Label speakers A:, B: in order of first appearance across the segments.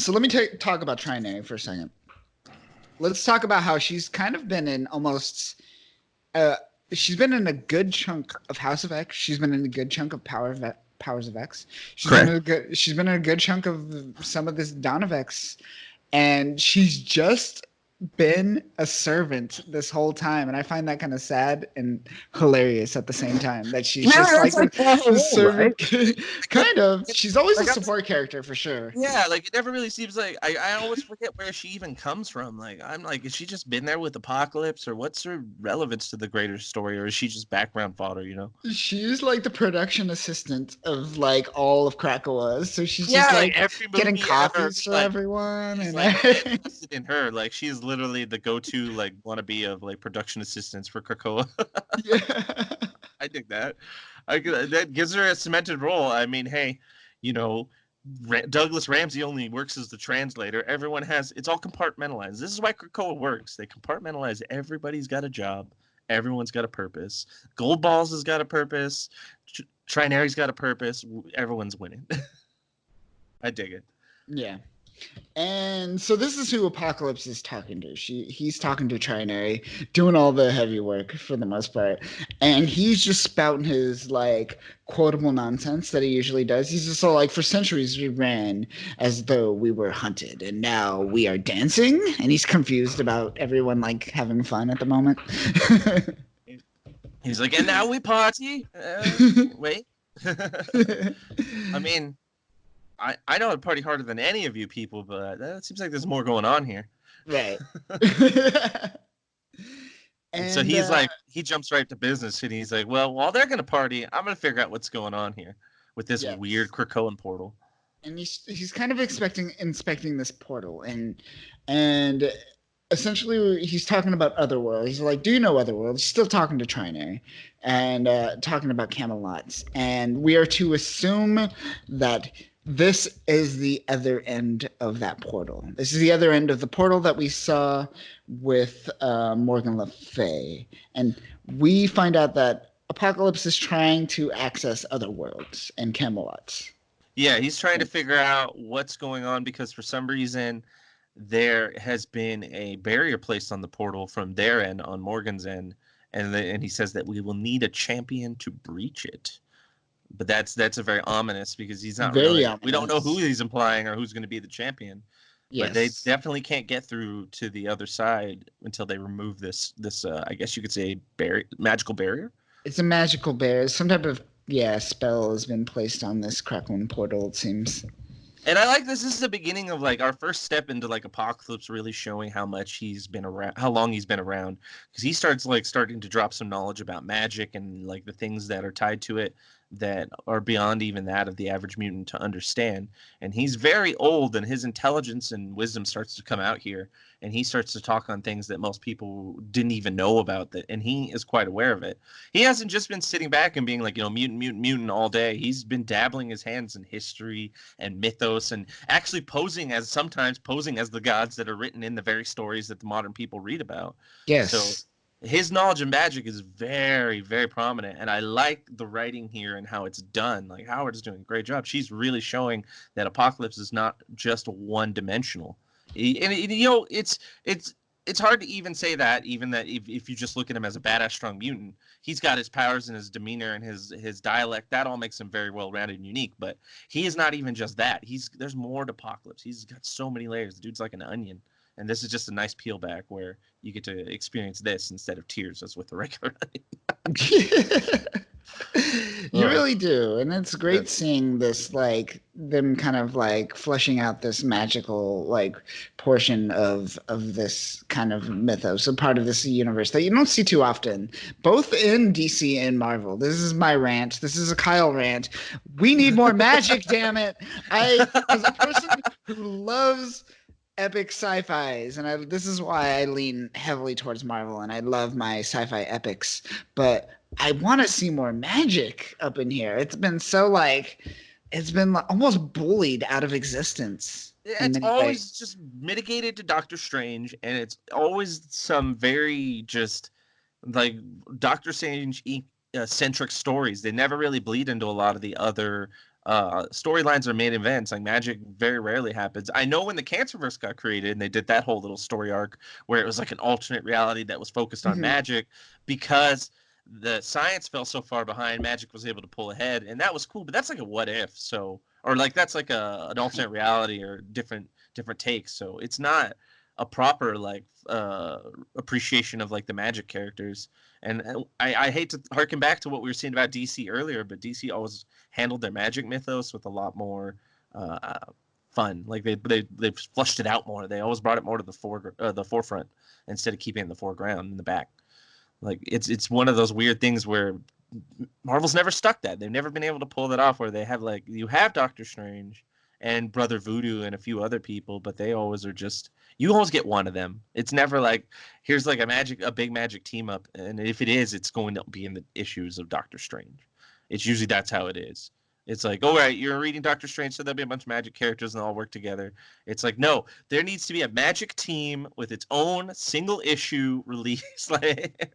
A: So let me talk about Trinary for a second. Let's talk about how she's kind of been in almost uh she's been in a good chunk of House of X. She's been in a good chunk of Powers of X.
B: Correct.
A: She's been in a good chunk of some of this Dawn of X, and she's just been a servant this whole time, and I find that kind of sad and hilarious at the same time that she's
B: Yeah,
A: just
B: that's
A: like
B: like the
A: the
B: whole, right?
A: servant.
B: Like,
A: Kind of, she's always a
B: like I'm
A: support character for sure.
B: Yeah, like it never really seems like I always forget where she even comes from. Like I'm like, is she just been there with Apocalypse, or what's her relevance to the greater story, or is she just background fodder? You know?
A: She's like the production assistant of like all of Krakoa, so she's just
B: Yeah, like
A: like
B: every
A: getting
B: movie ever,
A: coffees for everyone
B: he's
A: and
B: like all invested in her. Like she's literally the go-to like wannabe of like production assistants for Krakoa.
A: yeah.
B: I dig that. That gives her a cemented role. I mean, hey, you know, Douglas Ramsey only works as the translator. Everyone has it's all compartmentalized. This is why Krakoa works. They compartmentalize. Everybody's got a job. Everyone's got a purpose. Gold Balls has got a purpose. Trinary's got a purpose. Everyone's winning. I dig it.
A: Yeah. And so this is who Apocalypse is talking to. He's talking to Trinary, doing all the heavy work for the most part. And he's just spouting his like quotable nonsense that he usually does. He's just all like, for centuries we ran as though we were hunted, and now we are dancing. And he's confused about everyone like having fun at the moment.
B: He's like, and now we party. Wait. I mean, I know I'd party harder than any of you people, but it seems like there's more going on here.
A: Right.
B: And so he's like, he jumps right to business, and he's like, well, while they're going to party, I'm going to figure out what's going on here with this weird Krakoan portal.
A: And he's kind of inspecting this portal, and essentially he's talking about Otherworld. He's like, do you know Otherworld? He's still talking to Trinary and talking about Camelots. And we are to assume that this is the other end of that portal. This is the other end of the portal that we saw with Morgan Le Fay. And we find out that Apocalypse is trying to access other worlds and Camelots.
B: Yeah, he's trying to figure out what's going on because for some reason there has been a barrier placed on the portal from their end on Morgan's end, and he says that we will need a champion to breach it. But that's a very ominous because he's not really. Ominous. We don't know who he's implying or who's going to be the champion. Yes. But they definitely can't get through to the other side until they remove this I guess you could say magical barrier.
A: It's a magical barrier. Some type of spell has been placed on this Krakoan portal, it seems.
B: And I like this. This is the beginning of like our first step into like Apocalypse really showing how much he's been around, how long he's been around, because he starts like starting to drop some knowledge about magic and like the things that are tied to it that are beyond even that of the average mutant to understand. And he's very old, and his intelligence and wisdom starts to come out here, and he starts to talk on things that most people didn't even know about, that, and he is quite aware of it. He hasn't just been sitting back and being like, mutant all day. He's been dabbling his hands in history and mythos, and actually sometimes posing as the gods that are written in the very stories that the modern people read about.
A: Yes.
B: So his knowledge of magic is very, very prominent, and I like the writing here and how it's done. Like Howard's doing a great job. She's really showing that Apocalypse is not just one-dimensional. And it's hard to even say that, even that if you just look at him as a badass, strong mutant, he's got his powers and his demeanor and his dialect. That all makes him very well-rounded and unique. But he is not even just that. There's more to Apocalypse. He's got so many layers. The dude's like an onion. And this is just a nice peel back where you get to experience this instead of tears as with the regular.
A: You really do. And it's great seeing this, like, them kind of like fleshing out this magical like portion of this kind of mythos, a part of this universe that you don't see too often, both in DC and Marvel. This is my rant. This is a Kyle rant. We need more magic, damn it. I, as a person who loves epic sci-fis, and this is why I lean heavily towards Marvel, and I love my sci-fi epics, but I want to see more magic up in here. It's been almost bullied out of existence.
B: It's always just mitigated to Doctor Strange, and it's always some very just like Doctor Strange centric stories. They never really bleed into a lot of the other storylines are main events. Like magic very rarely happens. I know when the Cancerverse got created and they did that whole little story arc where it was like an alternate reality that was focused on
A: Mhm.
B: magic, because the science fell so far behind, magic was able to pull ahead, and that was cool. But that's like a what if, so, or like that's like an alternate reality or different takes. So it's not a proper like appreciation of like the magic characters. And I hate to harken back to what we were saying about DC earlier, but DC always handled their magic mythos with a lot more uh, fun. Like they flushed it out more. They always brought it more to the forefront instead of keeping it in the foreground in the back. Like it's one of those weird things where Marvel's never stuck that. They've never been able to pull that off where they have like you have Doctor Strange and Brother Voodoo and a few other people, but they always are just you always get one of them. It's never like here's like a big magic team up, and if it is, it's going to be in the issues of Doctor Strange. It's usually that's how it is. It's like, all right, you're reading Doctor Strange, so there'll be a bunch of magic characters and they'll all work together. It's like, no, there needs to be a magic team with its own single issue release. Like,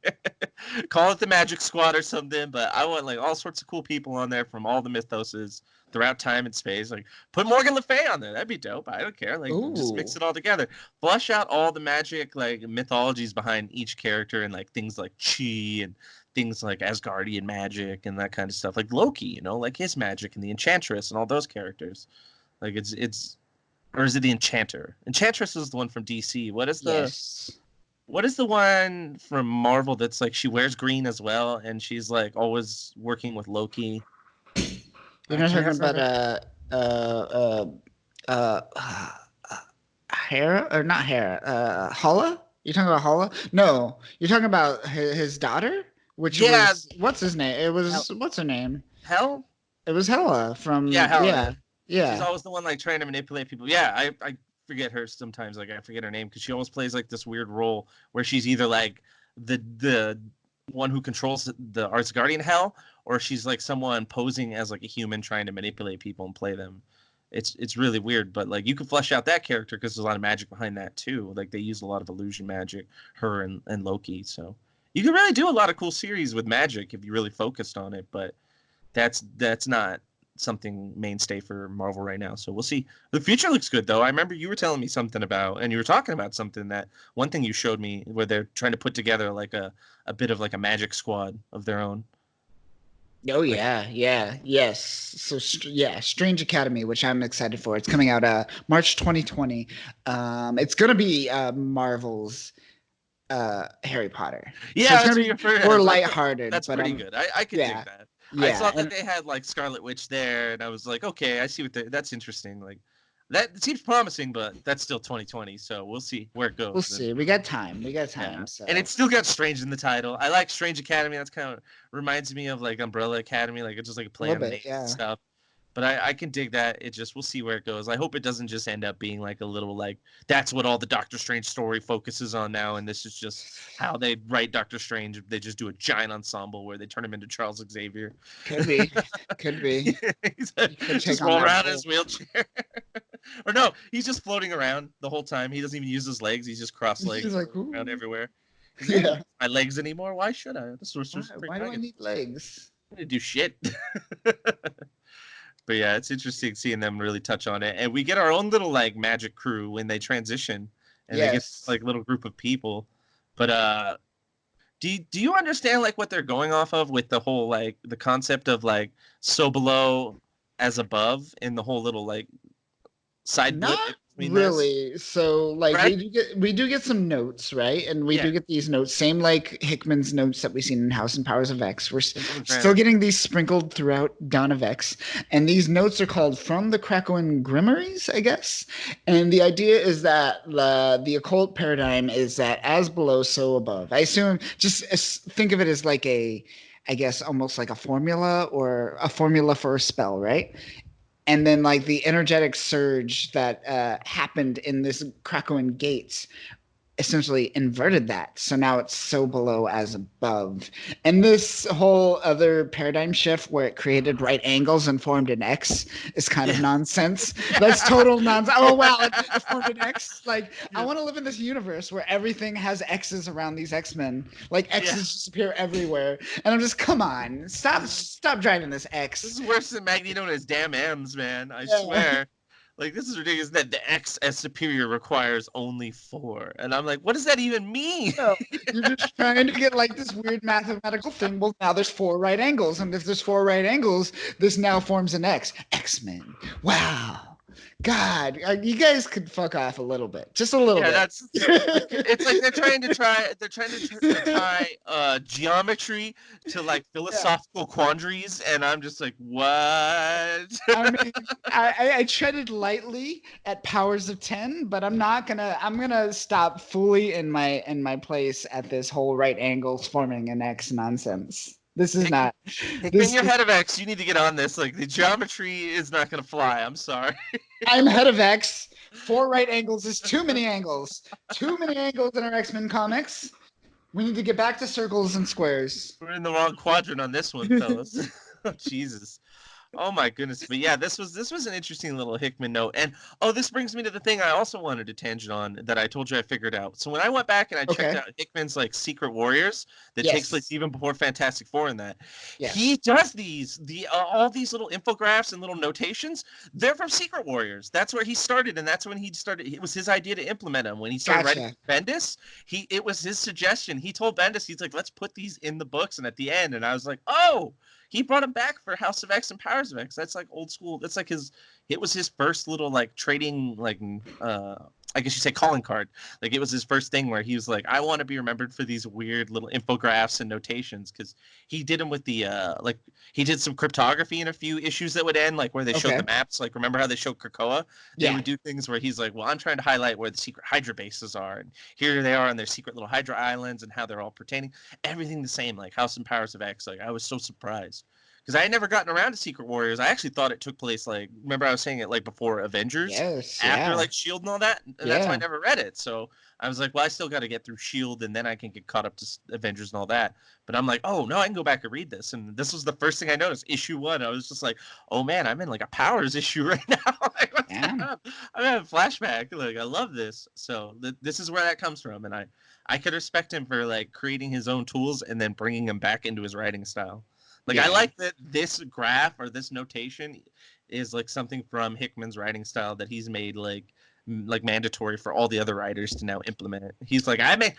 B: call it the Magic Squad or something. But I want like all sorts of cool people on there from all the mythoses throughout time and space. Like, put Morgan Le Fay on there. That'd be dope. I don't care. Like, just mix
A: Ooh.
B: it all together. Flush out all the magic like mythologies behind each character and like things like chi and things like Asgardian magic and that kind of stuff. Like Loki, you know, like his magic and the Enchantress and all those characters. Like it's or is it the Enchanter? Enchantress is the one from DC.
A: Yes.
B: What is the one from Marvel that's like she wears green as well and she's like always working with Loki?
A: You're
B: I
A: not
B: can't
A: talking about
B: remember.
A: uh uh uh Hera or not Hera? Hala? You're talking about Hala? No, you're talking about his daughter, which
B: Yeah,
A: was what's his name? It
B: Hell,
A: was what's her name?
B: Hell?
A: It was Hela
B: Yeah,
A: from
B: Hell.
A: yeah,
B: She's
A: yeah.
B: always the one like trying to manipulate people. Yeah, I forget her sometimes. Like I forget her name because she always plays like this weird role where she's either like the one who controls the Arts Guardian Hell, or she's like someone posing as like a human trying to manipulate people and play them. It's really weird, but like you can flesh out that character because there's a lot of magic behind that too. Like they use a lot of illusion magic, her and Loki. So you can really do a lot of cool series with magic if you really focused on it. But that's not something mainstay for Marvel right now. So we'll see. The future looks good though. I remember you were telling me something about, and you were talking about something that one thing you showed me where they're trying to put together like a bit of like a magic squad of their own.
A: Oh
B: Like
A: yeah, yeah, yes. So yeah, Strange Academy, which I'm excited for. It's coming out March 2020. It's gonna be Marvel's Harry Potter. So
B: yeah,
A: it's
B: that's
A: gonna
B: what
A: be
B: you're for.
A: more lighthearted,
B: That's
A: but
B: pretty good. I could dig
A: yeah,
B: that. I
A: yeah,
B: saw that
A: and
B: they had like Scarlet Witch there, and I was like, okay, I see what that's interesting. Like that seems promising, but that's still 2020, so we'll see where it
A: we'll
B: goes. And
A: see. We got time. We got
B: yeah,
A: time.
B: and
A: So
B: it's still got Strange in the title. I like Strange Academy. That's kind of reminds me of like Umbrella Academy. Like it's just like a
A: a
B: play
A: little
B: on the
A: bit,
B: names and
A: yeah.
B: stuff. But I can dig that. It just we'll see where it goes. I hope it doesn't just end up being like a little like that's what all the Doctor Strange story focuses on now, and this is just how they write Doctor Strange. They just do a giant ensemble where they turn him into Charles Xavier.
A: Could be, could be.
B: He's
A: You could take
B: just
A: on
B: roll
A: that
B: around in
A: role.
B: his wheelchair. Or no, he's just floating around the whole time. He doesn't even use his legs. He's just cross
A: He's
B: legs
A: like,
B: floating around
A: ooh,
B: everywhere. He's like, I don't
A: yeah.
B: use my legs anymore. Why should I? The
A: Why,
B: Sorcerer's Supreme
A: why do I
B: Dragon.
A: need legs?
B: I didn't do shit. But yeah, it's interesting seeing them really touch on it. And we get our own little like magic crew when they transition and they get
A: Yes.
B: like little group of people. But do you understand like what they're going off of with the whole like the concept of like so below as above in the whole little like side blip
A: Not
B: in between this?
A: really. So like
B: Right?
A: we do get some notes, right? And we
B: Yeah.
A: do get these notes, same like Hickman's notes that we've seen in House and Powers of X. We're
B: Simple and
A: still
B: Granite.
A: getting these sprinkled throughout Dawn of X. And these notes are called From the Krakoan Grimoires, I guess. And the idea is that the occult paradigm is that as below, so above. I assume just think of it as like I guess almost like a formula or a formula for a spell, right? And then like the energetic surge that happened in this Krakoan gates essentially inverted that. So now it's so below as above. And this whole other paradigm shift where it created right angles and formed an X is kind of
B: Yeah.
A: nonsense. That's
B: Yeah.
A: total nonsense. Oh, wow. It formed an X. Like, I
B: Yeah.
A: want to live in this universe where everything has X's around these X-Men. Like, X's just appear everywhere. And I'm just, come on. Stop driving this
B: This
A: X.
B: is worse than Magneto and his damn M's, man. I
A: Yeah.
B: swear. Like, this is ridiculous that the X as superior requires only 4. And I'm like, what does that even mean?
A: No, you're just trying to get like this weird mathematical thing. Well, now there's 4 right angles, and if there's 4 right angles, this now forms an X. X-Men. Wow. God, you guys could fuck off a little bit, just a little
B: Yeah,
A: bit.
B: it's like they're trying to tie geometry to like
A: Yeah.
B: philosophical quandaries, and I'm just like, what?
A: I mean, I treaded lightly at powers of 10, but I'm gonna stop fully in my place at this whole right angles forming an X nonsense. This is
B: Hickman,
A: not
B: Hickman,
A: this
B: you're head of X. You need to get on this. Like the geometry is not gonna fly. I'm sorry.
A: I'm head of X. 4 right angles is too many angles. Too many angles in our X-Men comics. We need to get back to circles and squares.
B: We're in the wrong quadrant on this one, fellas. Oh, Jesus. Oh my goodness. But yeah, this was an interesting little Hickman note. And oh, this brings me to the thing I also wanted to tangent on that I told you I figured out. So when I went back and I checked
A: Okay.
B: out Hickman's like Secret Warriors that takes place
A: Yes.
B: even before Fantastic Four and that, he
A: Yes.
B: does all these little infographs and little notations. They're from Secret Warriors. That's where he started, and that's when he started. It was his idea to implement them. When he started writing
A: Gotcha.
B: Bendis, it was his suggestion. He told Bendis, he's like, let's put these in the books and at the end. And I was like, oh, he brought him back for House of X and Powers of X. That's like old school. That's like it was his first little like trading, like, I guess you say calling card. Like it was his first thing where he was like, I want to be remembered for these weird little infographs and notations. Cause he did them with the, like he did some cryptography in a few issues that would end, like where they showed
A: Okay.
B: the maps. Like, remember how they showed Krakoa? They
A: Yeah.
B: would do things where he's like, well, I'm trying to highlight where the secret Hydra bases are. And here they are on their secret little Hydra islands and how they're all pertaining. Everything the same, like House and Powers of X. Like I was so surprised because I had never gotten around to Secret Warriors. I actually thought it took place like, remember I was saying it like before Avengers,
A: Yes.
B: after
A: Yeah.
B: like Shield and all that, and that's why I
A: Yeah.
B: never read it. So I was like, well, I still got to get through Shield, and then I can get caught up to Avengers and all that. But I'm like, oh no, I can go back and read this, and this was the first thing I noticed. Issue 1, I was just like, oh man, I'm in like a Powers issue right now. Like, what's
A: Yeah.
B: going on? I'm having a flashback. Like I love this. So this is where that comes from, and I could respect him for like creating his own tools and then bringing them back into his writing style. Like I
A: Yeah.
B: like that this graph or this notation is like something from Hickman's writing style that he's made like mandatory for all the other writers to now implement it. He's like, I made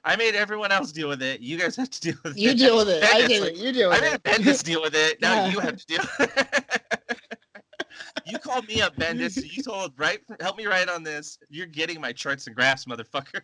B: I made everyone else deal with it. You guys have to deal with
A: You
B: it.
A: deal with it. I
B: Bendis,
A: did
B: like,
A: it. You deal
B: I
A: with
B: made
A: it.
B: Bendis deal with it. Now
A: Yeah.
B: you have to deal with it. You called me up, Bendis. You told help me write on this. You're getting my charts and graphs, motherfucker.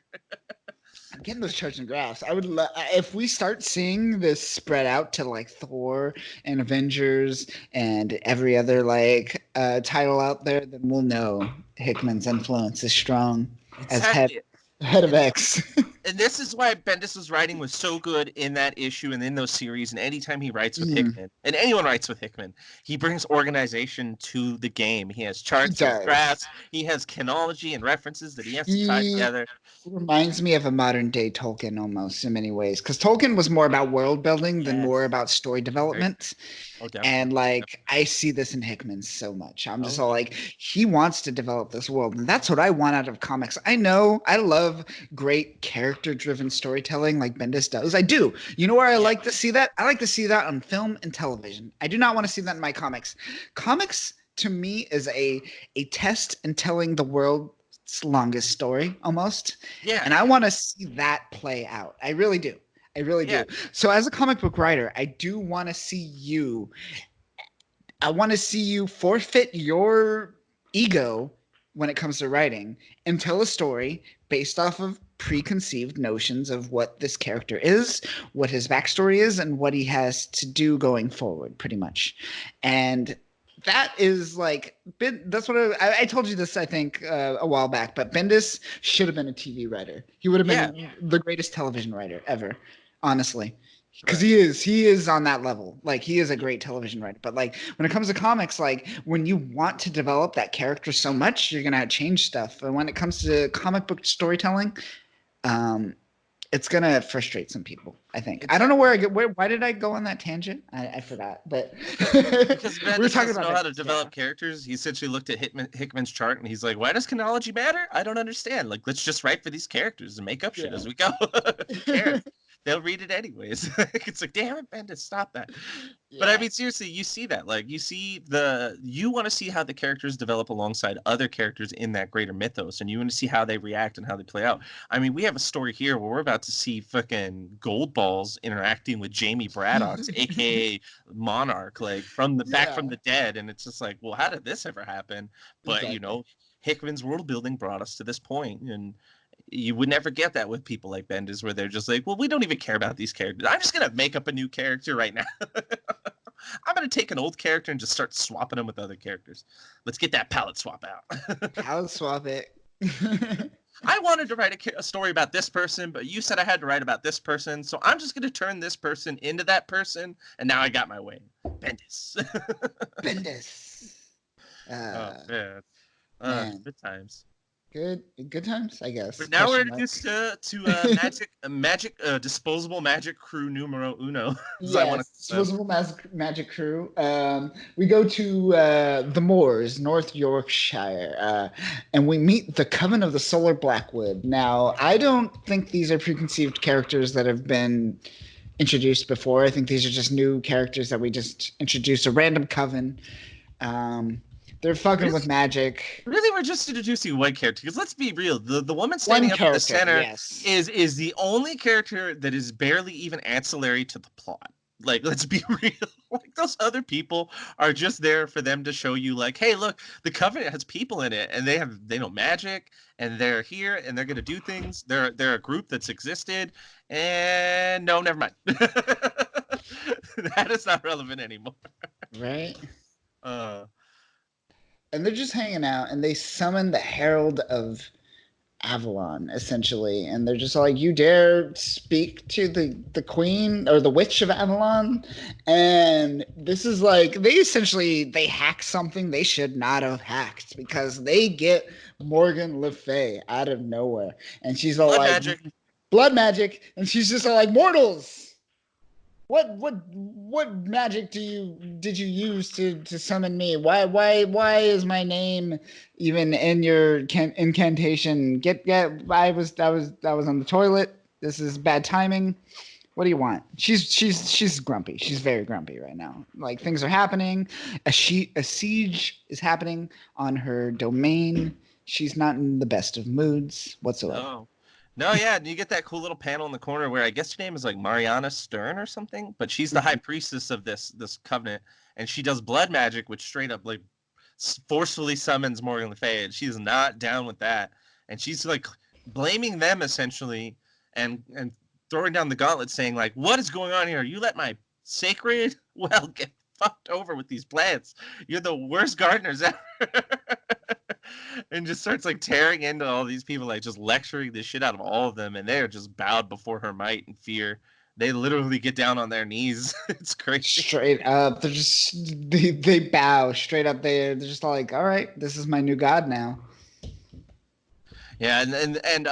A: I'm getting those charts and graphs. I would if we start seeing this spread out to like Thor and Avengers and every other like title out there, then we'll know Hickman's influence is strong as
B: Exactly.
A: head of X.
B: And this is why Bendis' writing was so good in that issue and in those series. And anytime he writes with Hickman, and anyone writes with Hickman, he brings organization to the game. He has charts, he has graphs, he has canology and references that he has to tie together.
A: Reminds me of a modern day Tolkien almost in many ways, because Tolkien was more about world building than more about story development. And like I see this in Hickman so much. I'm just all like, he wants to develop this world, and that's what I want out of comics. I know I love great character driven storytelling like Bendis does. I do. You know where I like to see that? I like to see that on film and television. I do not want to see that in my comics. Comics to me is a test in telling the world's longest story almost.
B: Yeah.
A: And I want to see that play out. I really do. I really do. So as a comic book writer, I do want to see you. I want to see you forfeit your ego when it comes to writing and tell a story based off of preconceived notions of what this character is, what his backstory is, and what he has to do going forward, pretty much. And that is like, that's what I told you this, I think, a while back, but Bendis should have been a TV writer. He would have been the greatest television writer ever, honestly. because he is on that level. Like he is a great television writer, but like when it comes to comics, like when you want to develop that character so much, you're gonna change stuff. And when it comes to comic book storytelling, um, it's gonna frustrate some people. I think. I don't know where I get. Why did I go on that tangent? I forgot. But
B: because
A: we were
B: Bendis
A: talking
B: doesn't
A: about
B: know how
A: that.
B: to develop characters. He essentially looked at Hickman's chart and he's like, "Why does chronology matter? I don't understand. Like, let's just write for these characters and make up shit as we go. Who cares? They'll read it anyways." It's like, damn it, Bendis, stop that. But I mean, seriously, you see that. Like, you want to see how the characters develop alongside other characters in that greater mythos, and you want to see how they react and how they play out. I mean, we have a story here where we're about to see fucking Goldballs interacting with Jamie Braddock's, aka Monarch, like back from the dead, and it's just like, well, how did this ever happen? But
A: Exactly.
B: Hickman's world building brought us to this point, and you would never get that with people like Bendis, where they're just like, well, we don't even care about these characters. I'm just gonna make up a new character right now. I'm gonna take an old character and just start swapping them with other characters. Let's get that palette swap out.
A: Palette swap it.
B: I wanted to write a story about this person, but you said I had to write about this person, so I'm just gonna turn this person into that person, and now I got my way. Bendis.
A: Bendis.
B: Oh man. Good times.
A: Good times, I guess.
B: But now we're introduced to magic disposable magic crew numero uno.
A: Yes, disposable magic crew. We go to the Moors, North Yorkshire, and we meet the Coven of the Solar Blackwood. Now, I don't think these are preconceived characters that have been introduced before. I think these are just new characters that we just introduced, a random coven. They're fucking with magic.
B: Really, we're just introducing one character. Because let's be real, the woman standing up in the center is the only character that is barely even ancillary to the plot. Like, let's be real. Like, those other people are just there for them to show you, like, hey, look, the Covenant has people in it, and they know magic, and they're here, and they're gonna do things. They're a group that's existed, and no, never mind. That is not relevant anymore.
A: Right. And they're just hanging out, and they summon the Herald of Avalon, essentially, and they're just like, "You dare speak to the Queen or the Witch of Avalon?" And this is like they hack something they should not have hacked, because they get Morgan Le Fay out of nowhere, and she's all blood magic, and she's just all like, "Mortals, what magic did you use to summon me? Why is my name even in your incantation? I was on the toilet. This is bad timing. What do you want?" She's grumpy. She's very grumpy right now. Like, things are happening. A siege is happening on her domain. She's not in the best of moods whatsoever.
B: No, yeah, and you get that cool little panel in the corner where I guess her name is like Mariana Stern or something, but she's the high priestess of this covenant, and she does blood magic, which straight up like forcefully summons Morgan Le Fay, and she's not down with that, and she's like blaming them essentially, and throwing down the gauntlet, saying like, "What is going on here? You let my sacred well get fucked over with these plants. You're the worst gardeners ever." And just starts like tearing into all these people, like just lecturing the shit out of all of them, and they're just bowed before her might and fear. They literally get down on their knees. It's crazy. Straight
A: up, they bow straight up. They're just like, "All right, this is my new god now."
B: Yeah, and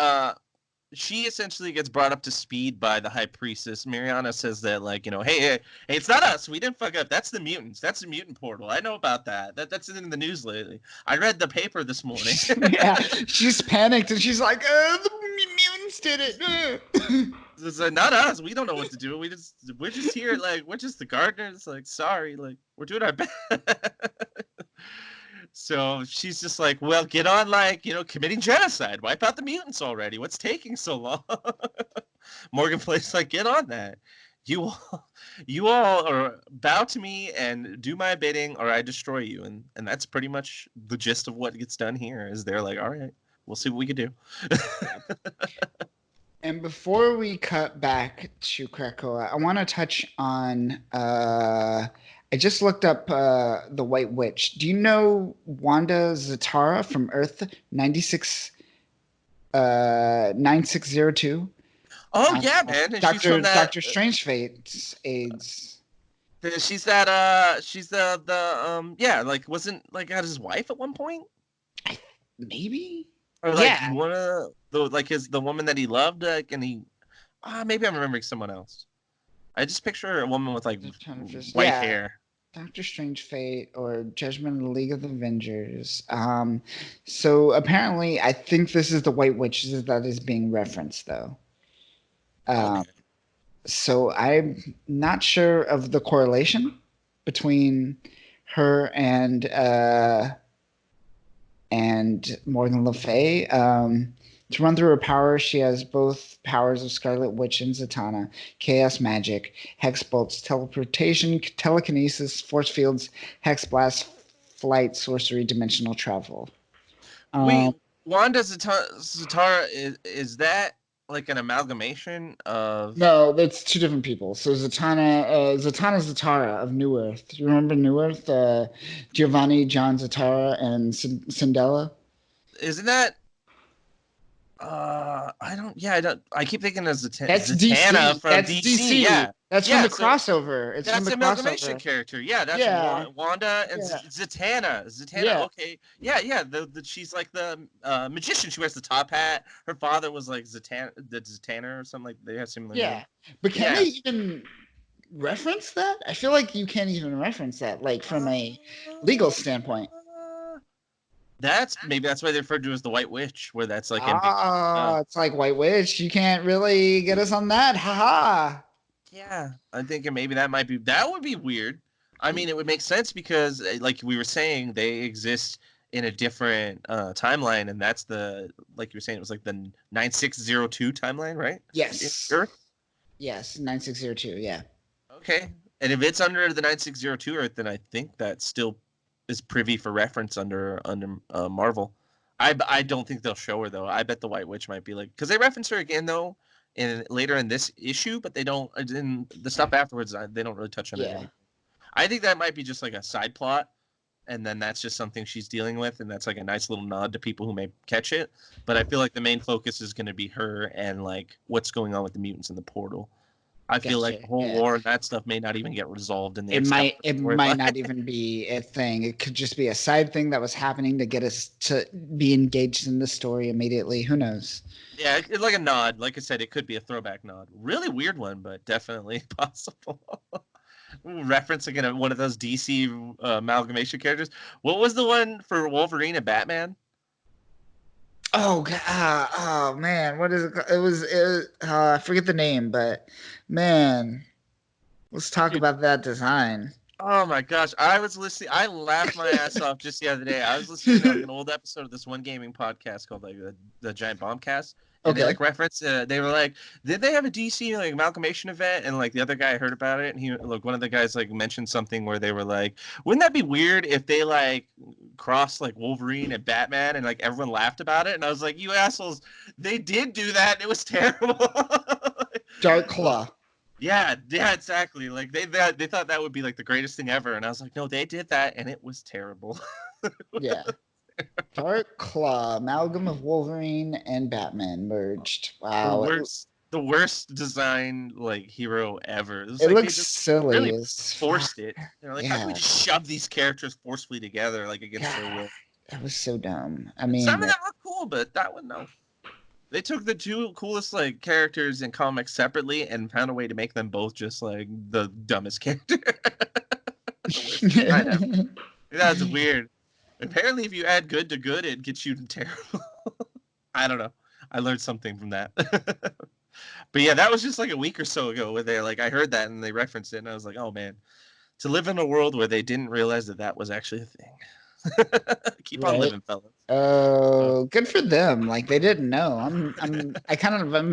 B: she essentially gets brought up to speed by the high priestess. Mariana says that, like, hey, it's not us. We didn't fuck up. That's the mutants. That's the mutant portal. I know about that. That's in the news lately. I read the paper this morning.
A: Yeah, she's panicked and she's like, "The mutants did it."
B: It's like, not us. We don't know what to do. We're just here. Like, we're just the gardeners. Like, sorry. Like, we're doing our best. So she's just like, well, get on, like, committing genocide. Wipe out the mutants already. What's taking so long? Morgan Flay's like, get on that. You all are bow to me and do my bidding, or I destroy you. And that's pretty much the gist of what gets done here. Is they're like, all right, we'll see what we can do.
A: And before we cut back to Krakoa, I want to touch on. I just looked up the White Witch. Do you know Wanda Zatara from Earth 96 9602?
B: Oh yeah, man, and she's from that.
A: Doctor Strange Fate's AIDS.
B: She's the yeah, like wasn't like got his wife at one point,
A: Maybe.
B: or like
A: Yeah.
B: one of the woman that he loved, like, and he maybe I'm remembering someone else. I just picture a woman with like white hair.
A: Doctor Strange Fate or Judgment of the League of the Avengers. So apparently, I think this is the White Witch that is being referenced, though.
B: Okay.
A: So I'm not sure of the correlation between her and Morgan Le Fay. To run through her powers, she has both powers of Scarlet Witch and Zatanna, chaos magic, hex bolts, teleportation, telekinesis, force fields, hex blast, flight, sorcery, dimensional travel.
B: Wait, Wanda Zatara is that like an amalgamation of?
A: No, that's two different people. So Zatanna's Zatara of New Earth. Do you remember New Earth? Giovanni, John Zatara, and Cindella?
B: Isn't that? I don't. Yeah, I don't. I keep thinking of
A: That's
B: Zatanna
A: DC.
B: from
A: That's
B: DC. Yeah,
A: that's from the crossover. It's
B: that's
A: from the
B: the amalgamation
A: crossover.
B: character. Yeah, that's Wanda and Zatanna.
A: Yeah.
B: Okay. Yeah. She's like the magician. She wears the top hat. Her father was like Zatanna or something, like they have similar.
A: Yeah,
B: names.
A: but can they even reference that? I feel like you can't even reference that, like from a legal standpoint.
B: Maybe that's why they referred to as the White Witch, where that's like
A: it's like White Witch. You can't really get us on that. Haha.
B: Yeah, I'm thinking maybe that would be weird. I mean, it would make sense because, like we were saying, they exist in a different timeline, and that's like you were saying, it was like the 9602 timeline, right?
A: Yes.
B: Earth?
A: Yes, 9602. Yeah.
B: Okay, and if it's under the 9602 Earth, then I think that still is privy for reference under Marvel. I don't think they'll show her though. I bet the White Witch might be like, because they reference her again though, later in this issue, but they don't in the stuff afterwards. They don't really touch on it. I think that might be just like a side plot, and then that's just something she's dealing with, and that's like a nice little nod to people who may catch it. But I feel like the main focus is going to be her and like what's going on with the mutants in the portal. I feel like the whole war and that stuff may not even get resolved in the.
A: It might not even be a thing. It could just be a side thing that was happening to get us to be engaged in the story immediately. Who knows?
B: Yeah, it's like a nod. Like I said, it could be a throwback nod. Really weird one, but definitely possible. Referencing one of those DC amalgamation characters. What was the one for Wolverine and Batman?
A: Oh God! Oh man, what is it? It was I forget the name, but man, let's talk about that design.
B: Oh my gosh, I was listening. I laughed my ass off just the other day. I was listening to like an old episode of this one gaming podcast called like the Giant Bombcast. And they like reference. They were like, did they have a DC like amalgamation event? And like the other guy heard about it, and he like one of the guys like mentioned something where they were like, wouldn't that be weird if they like crossed like Wolverine and Batman, and like everyone laughed about it? And I was like, you assholes, they did do that. And it was terrible.
A: Dark Claw.
B: Yeah, exactly. Like they thought that would be like the greatest thing ever, and I was like, no, they did that, and it was terrible.
A: Yeah. Dark Claw, amalgam of Wolverine and Batman merged. Wow.
B: The worst design like hero ever.
A: It like looks silly.
B: Really forced it. You know, like how can we just shove these characters forcefully together like against their will?
A: That was so dumb. I mean,
B: some of them were cool, but that one no. They took the two coolest like characters in comics separately and found a way to make them both just like the dumbest character. I know. That's weird. Apparently, if you add good to good, it gets you to terrible. I don't know. I learned something from that. But yeah, that was just like a week or so ago where they like I heard that and they referenced it and I was like, oh man, to live in a world where they didn't realize that was actually a thing. Keep on living, fellas.
A: Oh, good for them. Like they didn't know. I'm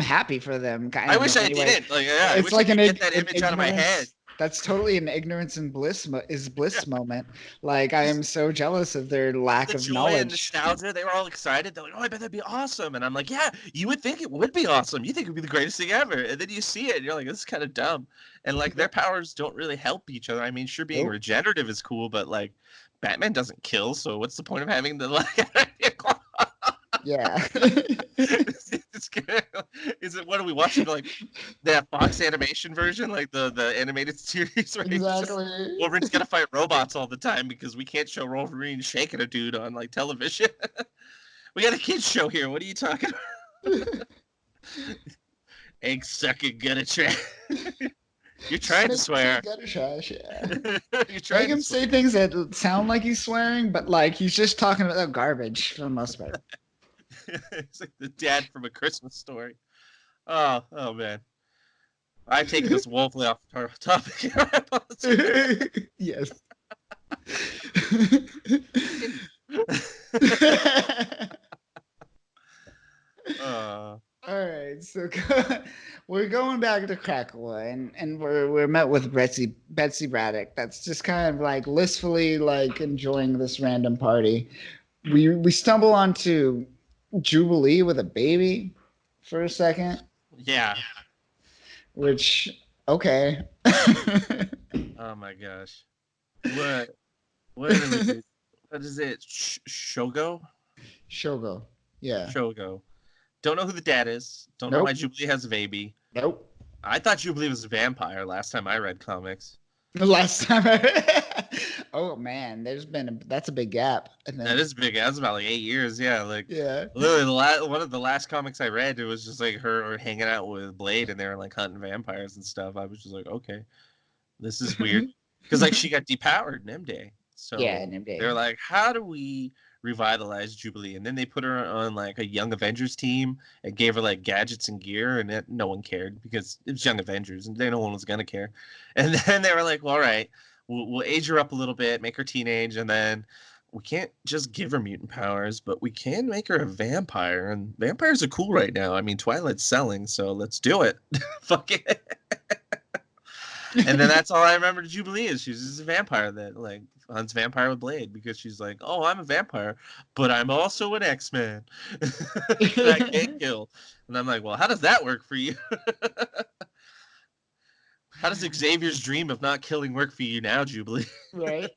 A: happy for them.
B: I wish I didn't. Like, yeah,
A: it's like
B: get that image out of my head.
A: That's totally an ignorance and bliss moment. Like I am so jealous of their lack of knowledge.
B: And nostalgia. They were all excited. They're like, "Oh, I bet that'd be awesome." And I'm like, "Yeah, you would think it would be awesome. You think it would be the greatest thing ever." And then you see it, and you're like, "This is kind of dumb." And like their powers don't really help each other. I mean, sure, being regenerative is cool, but like Batman doesn't kill, so what's the point of having the like?
A: Yeah.
B: It's is it? What are we watching? Like that Fox animation version, like the animated series, right?
A: Exactly.
B: Wolverine's gonna fight robots all the time because we can't show Wolverine shaking a dude on like television. We got a kids show here. What are you talking about? Egg sucking, gonna try. You're trying to swear.
A: Gutter trash, yeah.
B: You're trying
A: Make him
B: to swear.
A: say things that sound like he's swearing, but like he's just talking about garbage for the most part.
B: It's like the dad from A Christmas Story. Oh man. I've taken this woefully off the topic. I apologize.
A: Yes.
B: uh,
A: All right, so we're going back to Krakoan, and we're met with Betsy Braddock. That's just kind of like blissfully like enjoying this random party. We stumble onto Jubilee with a baby for a second,
B: yeah.
A: which okay.
B: Oh my gosh. What is it? Shogo?
A: Shogo. Yeah.
B: Shogo. Don't know who the dad is. Don't know why Jubilee has a baby.
A: Nope.
B: I thought Jubilee was a vampire last time I read comics.
A: The last time oh man, that's a big gap.
B: That is big. That's about like 8 years. Yeah, like
A: yeah.
B: Literally, one of the last comics I read, it was just like her hanging out with Blade, and they were like hunting vampires and stuff. I was just like, okay, this is weird, because like she got depowered in Nimday. So
A: yeah, Nimday.
B: They're like, how do we revitalize Jubilee? And then they put her on like a Young Avengers team and gave her like gadgets and gear, and no one cared because it was Young Avengers and no one was gonna care. And then they were like, well, all right, we'll age her up a little bit, make her teenage, and then we can't just give her mutant powers, but we can make her a vampire, and vampires are cool right now. I mean, Twilight's selling, so let's do it. Fuck it. And then that's all I remember Jubilee is. She's just a vampire that like hunts vampire with Blade, because she's like, oh, I'm a vampire, but I'm also an X-Man that I can't kill. And I'm like, well, how does that work for you? How does Xavier's dream of not killing work for you now, Jubilee?
A: Right.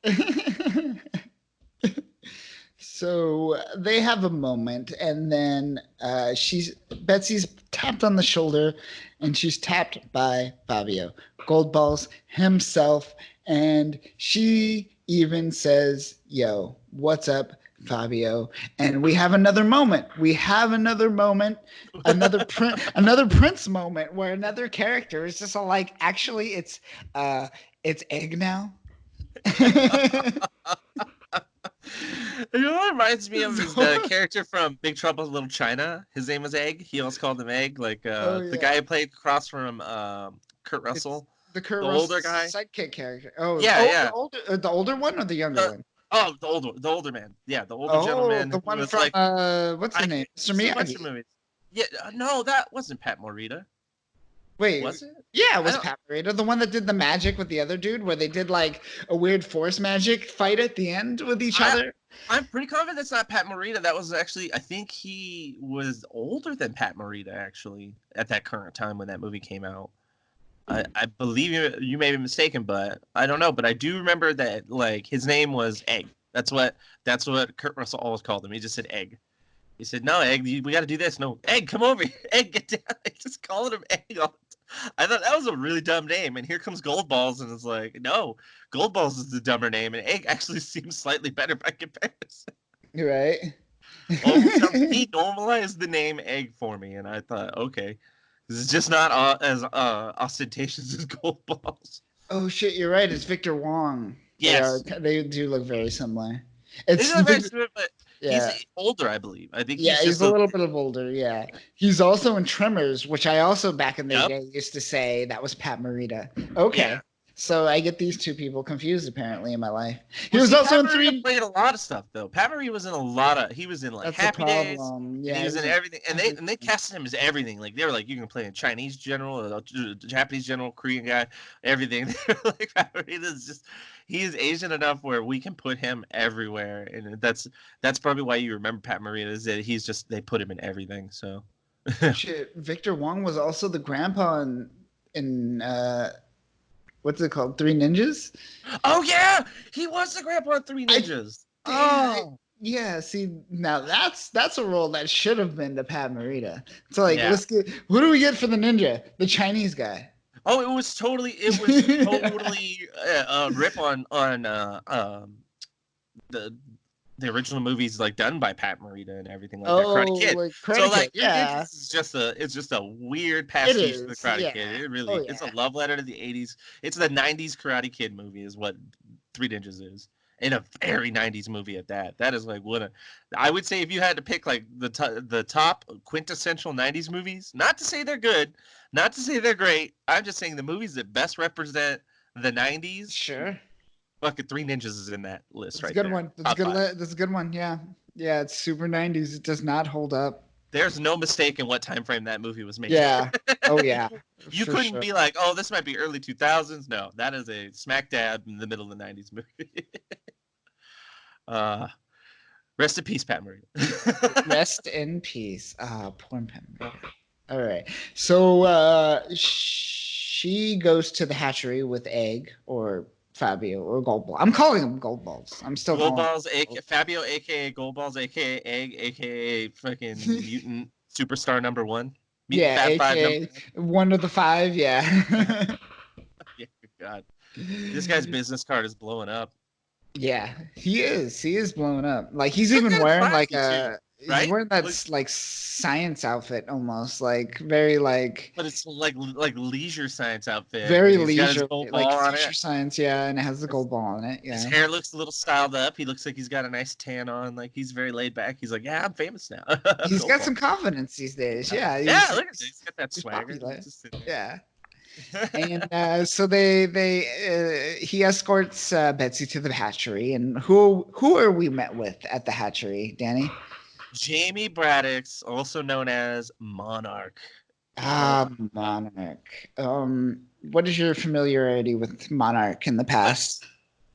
A: So they have a moment, and then Betsy's tapped on the shoulder, and she's tapped by Fabio Goldballs himself, and she even says, "Yo, what's up, Fabio?" And we have another moment. Another Prince moment, where another character is just all like, actually, it's Egg now.
B: You know what reminds me of is the character from Big Trouble in Little China. His name was Egg. He always called him Egg. Like the guy who played across from Kurt Russell.
A: The
B: older guy,
A: sidekick character. Oh
B: yeah.
A: The older one or the younger one?
B: Oh, the older man. Yeah, the older gentleman.
A: The one from
B: like,
A: what's his name? Mr. Miyagi.
B: Yeah, no, that wasn't Pat Morita.
A: Wait,
B: was it?
A: Yeah, it was Pat Morita, the one that did the magic with the other dude, where they did like a weird force magic fight at the end with each other.
B: I'm pretty confident that's not Pat Morita. That was actually, I think he was older than Pat Morita actually at that current time when that movie came out. I believe you may be mistaken, but I don't know. But I do remember that like his name was Egg. That's what Kurt Russell always called him. He just said Egg. He said, "No, Egg, we got to do this. No, Egg, come over here. Egg, get down." I just calling him Egg all the time. I thought that was a really dumb name. And here comes Goldballs, and it's like, no, Goldballs is the dumber name, and Egg actually seems slightly better by comparison.
A: You're right.
B: He normalized the name Egg for me, and I thought, okay, this is just not as ostentatious as Goldballs.
A: Oh shit, you're right. It's Victor Wong.
B: Yes,
A: they do look very similar.
B: They look very similar, but he's older, I believe. I think
A: he's a little bit of older. Yeah, he's also in Tremors, which I also back in the day used to say that was Pat Morita. Okay, yeah. So I get these two people confused apparently in my life. He was also in three.
B: Played a lot of stuff though. Pat Morita was in a lot of. He was in like Happy Days. Yeah, he was in everything, and they casted him as everything. Like they were like, you can play a Chinese general, a Japanese general, Korean guy, everything. Like Pat Morita's just. He is Asian enough where we can put him everywhere, and that's probably why you remember Pat Morita, is that they put him in everything. So,
A: shit. Victor Wong was also the grandpa in what's it called, Three Ninjas?
B: Oh yeah, he was the grandpa in Three Ninjas.
A: Yeah, see, now that's a role that should have been to Pat Morita. It's like,
B: Yeah.
A: let's get, who do we get for the ninja? The Chinese guy.
B: Oh, it was totally rip the the original movies like done by Pat Morita and everything like that. Karate
A: Oh,
B: Kid.
A: like
B: So
A: Karate Kid.
B: like Three
A: Yeah,
B: Ninjas is just a weird
A: it
B: pastiche to the
A: is.
B: Karate Kid.
A: Yeah.
B: It
A: Oh
B: really it's a
A: yeah.
B: love letter to the 80s. It's the 90s Karate Kid movie is what Three Ninjas is. And a very 90s movie at that. That is like I would say if you had to pick like the top quintessential 90s movies, not to say they're good, not to say they're great. I'm just saying the movies that best represent the 90s.
A: Sure.
B: Fucking Three Ninjas is in that list
A: That's a
B: right
A: good
B: there.
A: one. That's a
B: Top
A: good.
B: five.
A: That's a good one. Yeah. Yeah. It's super 90s. It does not hold up.
B: There's no mistake in what time frame that movie was made.
A: Yeah. Oh yeah.
B: You
A: For
B: couldn't
A: sure.
B: be like, oh, this might be early 2000s. No, that is a smack dab in the middle of the 90s movie. uh, rest in peace, Pat Morita.
A: Rest in peace. Ah, poor Pat Morita. All right. So she goes to the hatchery with Egg or Fabio or Goldball. I'm calling them Goldballs. I'm still
B: Gold
A: calling
B: Balls,
A: them
B: Fabio, aka Gold Balls, aka Egg, aka fucking
A: Goldballs.
B: Mutant Superstar #1, Mutant
A: Yeah,
B: Fab Five number
A: aka
B: one.
A: one of the five. Yeah.
B: Yeah, God, this guy's business card is blowing up.
A: Yeah, he is. He is blowing up. Like he's
B: He's
A: even
B: kind of
A: wearing like
B: classy too,
A: a he's
B: right?
A: wearing that
B: Like,
A: like science outfit almost like very like
B: but it's like leisure science outfit,
A: very
B: and he's got his
A: leisurely
B: gold
A: like
B: ball on
A: future
B: it.
A: science. Yeah, and it has the
B: His,
A: gold ball on it.
B: his
A: Yeah.
B: hair looks a little styled up. He looks like he's got a nice tan on. Like he's very laid back. He's like, yeah, I'm famous now.
A: He's
B: Gold
A: got some
B: ball.
A: confidence these days. Yeah,
B: Yeah, look at this. He's got that
A: he's
B: swagger.
A: popular.
B: He's just sitting
A: Yeah.
B: there.
A: And so he escorts Betsy to the hatchery. And who are we met with at the hatchery, Danny?
B: Jamie Braddock's, also known as Monarch.
A: Ah, Monarch. What is your familiarity with Monarch in the past?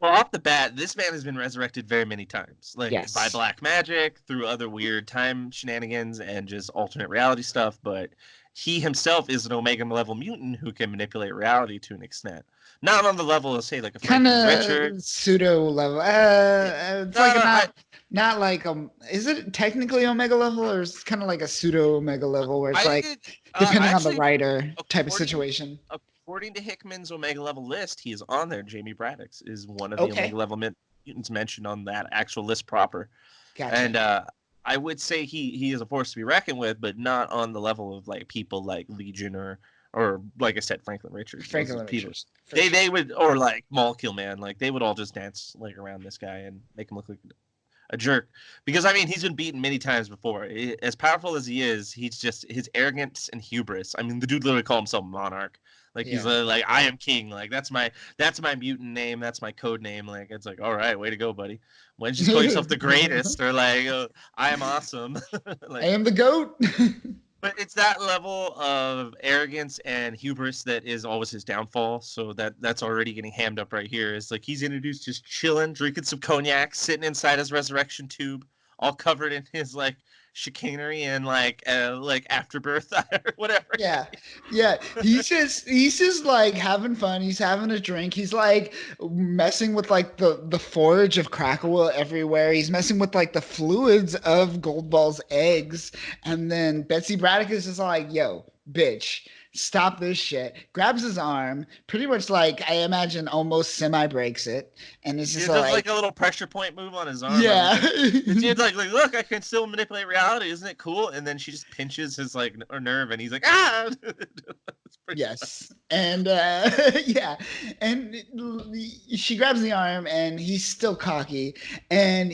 B: Well, off the bat, this man has been resurrected very many times, like by
A: Yes.
B: black magic, through other weird time shenanigans, and just alternate reality stuff. But he himself is an Omega level mutant who can manipulate reality to an extent. Not on the level of, say, like a
A: Kind
B: Franklin Richards.
A: of pseudo level.
B: Yeah.
A: It's
B: No,
A: like
B: no,
A: not like is it technically Omega level or is it kind of like a pseudo Omega level where it's
B: I think
A: like
B: it,
A: depending on the
B: actually,
A: writer type of
B: according
A: situation.
B: according to Hickman's Omega level list, he is on there. Jamie Braddock's is one of the
A: Okay,
B: Omega level mutants mentioned on that actual list proper.
A: gotcha.
B: And I would say he is a force to be reckoned with, but not on the level of like people like Legion or like I said, Franklin Richards. Those are
A: Franklin
B: people.
A: Richards, for
B: They
A: sure.
B: they would or like Molecule Man, like they would all just dance like around this guy and make him look like a jerk. Because I mean, he's been beaten many times before. As powerful as he is, he's just his arrogance and hubris. I mean, the dude literally called himself Monarch. Like he's
A: Yeah.
B: like, I am king. Like that's my mutant name. That's my code name. Like it's like, all right, way to go, buddy. Why don't you just call yourself the greatest or like, I am awesome.
A: I
B: Like,
A: am the goat.
B: but it's that level of arrogance and hubris that is always his downfall. So that's already getting hammed up right here. Is like he's introduced just chilling, drinking some cognac, sitting inside his resurrection tube, all covered in his like chicanery and like afterbirth or whatever.
A: Yeah, yeah. He's just like having fun. He's having a drink. He's like messing with like the forage of Krakoa everywhere. He's messing with like the fluids of Goldball's eggs. And then Betsy Braddock is just like, "Yo, bitch, stop this shit." Grabs his arm, pretty much like I imagine almost semi breaks it, and it's
B: He
A: just
B: does like
A: like,
B: a little pressure point move on his arm.
A: yeah.
B: The dude's like, look, I can still manipulate reality. Isn't it cool? And then she just pinches his like nerve, and he's like, ah. It's pretty
A: Yes. And yeah. And she grabs the arm and he's still cocky. And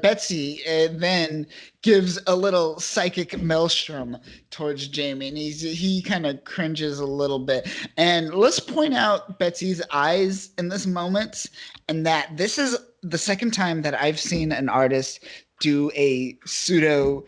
A: Betsy then gives a little psychic maelstrom towards Jamie. And he kind of cringes a little bit. And let's point out Betsy's eyes in this moment. And that this is the second time that I've seen an artist do a pseudo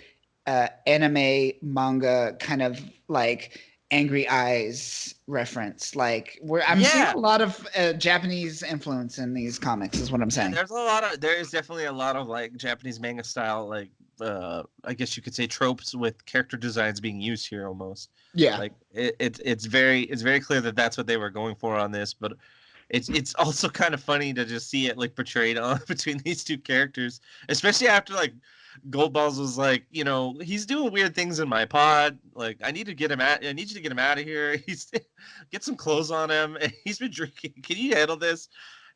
A: anime manga kind of like angry eyes reference. Like where I'm seeing
B: yeah.
A: a lot of Japanese influence in these comics is what I'm
B: Yeah,
A: saying.
B: there is definitely a lot of like Japanese manga style, like I guess you could say tropes with character designs being used here almost.
A: Yeah.
B: Like it's very clear that that's what they were going for on this, but it's also kind of funny to just see it like portrayed on between these two characters, especially after like Goldballs was like, he's doing weird things in my pod. Like, I need you to get him out of here. He's get some clothes on him. He's been drinking. Can you handle this?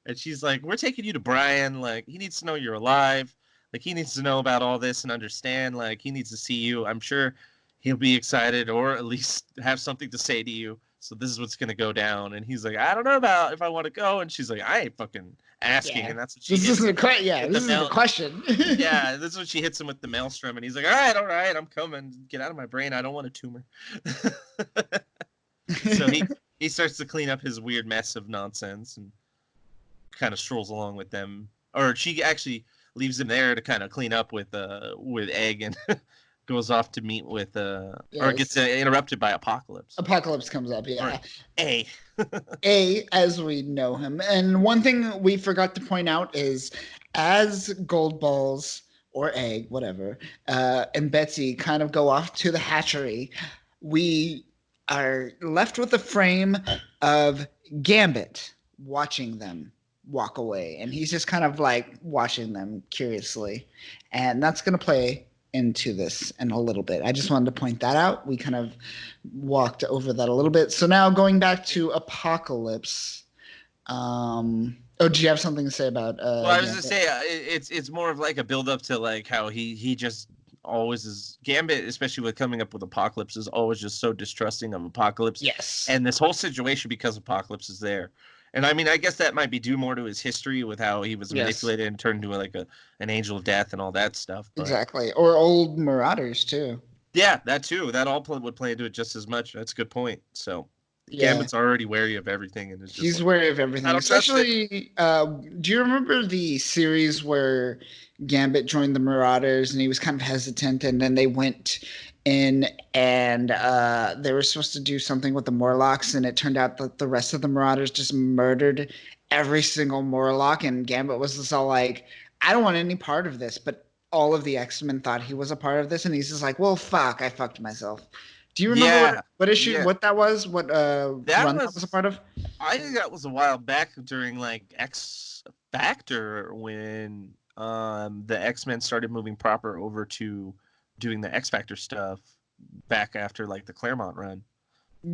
B: And she's like, we're taking you to Brian. Like, he needs to know you're alive. Like, he needs to know about all this and understand. Like, he needs to see you. I'm sure he'll be excited or at least have something to say to you. So this is what's gonna go down. And he's like, I don't know about if I want to go. And she's like, I ain't fucking asking.
A: Yeah.
B: And that's what she
A: This
B: hits
A: isn't
B: him
A: this isn't the question.
B: yeah, this is what she hits him with the maelstrom. And he's like, all right, I'm coming. Get out of my brain. I don't want a tumor. So he starts to clean up his weird mess of nonsense and kind of strolls along with them. Or she actually leaves him there to kind of clean up with Egg and goes off to meet with or gets interrupted by Apocalypse.
A: Apocalypse comes up, yeah.
B: Or A.
A: A, as we know him. And one thing we forgot to point out is as Goldballs or Egg, whatever, and Betsy kind of go off to the hatchery, we are left with a frame of Gambit watching them walk away. And he's just kind of like watching them curiously. And that's going to play into this in a little bit. I just wanted to point that out. We kind of walked over that a little bit. So now going back to Apocalypse. Do you have something to say about
B: well, I was going to say it's more of like a build up to like how he just always is. Gambit, especially with coming up with Apocalypse, is always just so distrusting of Apocalypse.
A: Yes.
B: And this whole situation because Apocalypse is there. And I mean, I guess that might be due more to his history with how he was manipulated and turned into like an angel of death and all that stuff.
A: But... Exactly. Or old Marauders too.
B: Yeah, that too. That all would play into it just as much. That's a good point. So Gambit's already wary of everything, and
A: he's wary of everything. Especially, do you remember the series where Gambit joined the Marauders and he was kind of hesitant, and then they went in and they were supposed to do something with the Morlocks, and it turned out that the rest of the Marauders just murdered every single Morlock, and Gambit was just all like, I don't want any part of this, but all of the X-Men thought he was a part of this, and he's just like, well, fuck, I fucked myself. Do you remember what issue, what that was? What that was a part of?
B: I think that was a while back during like X Factor when the X-Men started moving proper over to doing the X Factor stuff back after like the Claremont run.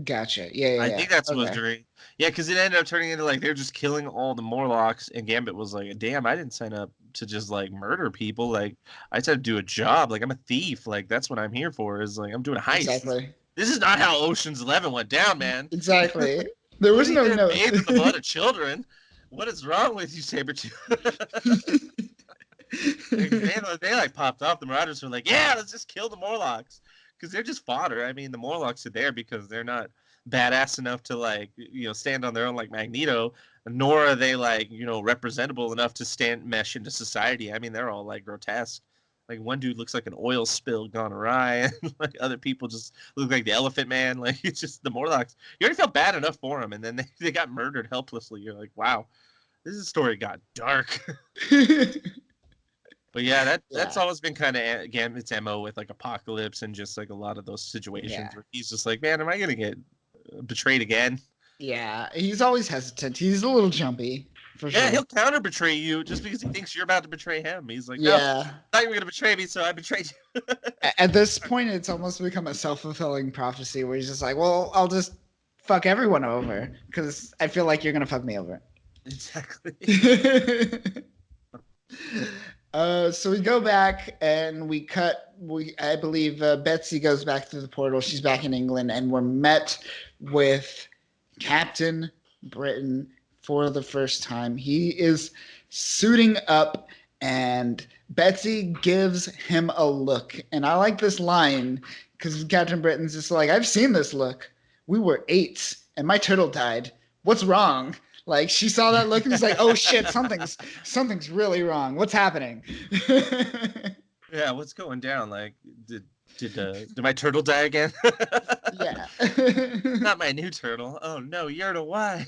A: Gotcha. Yeah.
B: I think that's what was during. Yeah, because it ended up turning into like they're just killing all the Morlocks, and Gambit was like, "Damn, I didn't sign up to just like murder people. Like I said to do a job. Like I'm a thief. Like that's what I'm here for. Is like I'm doing a heist.
A: Exactly.
B: This is not how Ocean's 11 went down, man.
A: There was no
B: bathe in the blood of children. What is wrong with you, Sabretooth? They like popped off. The Marauders were like, yeah, let's just kill the Morlocks. Because they're just fodder. I mean, the Morlocks are there because they're not badass enough to like, stand on their own like Magneto, nor are they like, representable enough to mesh into society. I mean, they're all like grotesque. Like one dude looks like an oil spill gone awry, and like other people just look like the Elephant Man. Like it's just the Morlocks. You already felt bad enough for them, and then they got murdered helplessly. You're like, wow, this story got dark. But yeah, that's always been kind of Gambit's MO with like Apocalypse and just like a lot of those situations where he's just like, man, am I gonna get betrayed again?
A: Yeah, he's always hesitant. He's a little jumpy. For sure.
B: He'll counter betray you just because he thinks you're about to betray him. He's like, no, I thought you were gonna betray me, so I betrayed you.
A: At this point, it's almost become a self-fulfilling prophecy where he's just like, well, I'll just fuck everyone over because I feel like you're gonna fuck me over.
B: Exactly.
A: So we go back and we cut. I believe Betsy goes back through the portal. She's back in England, and we're met with Captain Britain for the first time. He is suiting up, and Betsy gives him a look. And I like this line because Captain Britain's just like, I've seen this look. We were 8, and my turtle died. What's wrong? Like she saw that look and was like, "Oh shit, something's really wrong. What's happening?"
B: Yeah, what's going down? Like, did my turtle die again?
A: Yeah,
B: not my new turtle. Oh no, you're the why.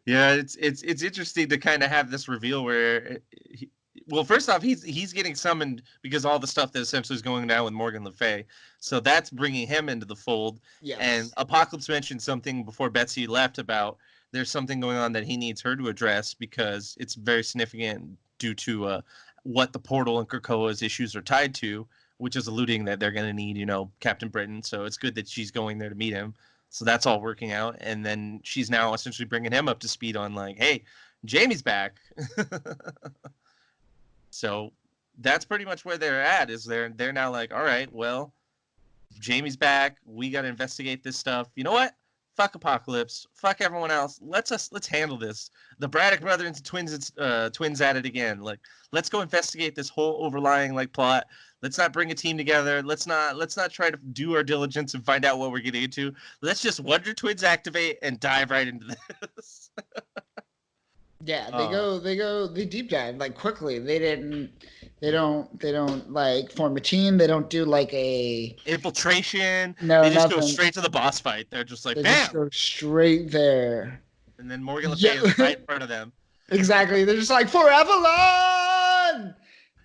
B: Yeah, it's interesting to kind of have this reveal where Well, first off, he's getting summoned because all the stuff that essentially is going down with Morgan Le Fay. So that's bringing him into the fold.
A: Yes.
B: And Apocalypse mentioned something before Betsy left about there's something going on that he needs her to address because it's very significant due to what the portal and Krakoa's issues are tied to, which is alluding that they're going to need, Captain Britain. So it's good that she's going there to meet him. So that's all working out. And then she's now essentially bringing him up to speed on like, hey, Jamie's back. So that's pretty much where they're at. Is they're now like, all right, well, Jamie's back. We got to investigate this stuff. You know what? Fuck Apocalypse. Fuck everyone else. Let's handle this. The Braddock brothers and twins at it again. Like, let's go investigate this whole overlying like plot. Let's not bring a team together. Let's not try to do our diligence and find out what we're getting into. Let's just Wonder Twins activate and dive right into this.
A: Yeah, they deep dive like quickly. They don't like form a team. They don't do like a
B: infiltration.
A: No,
B: they just
A: nothing.
B: Go straight to the boss fight. They're just like,
A: they
B: bam!
A: just go straight there.
B: And then Morgan Le Fay is right in front of them.
A: Exactly. They're just like, for Avalon!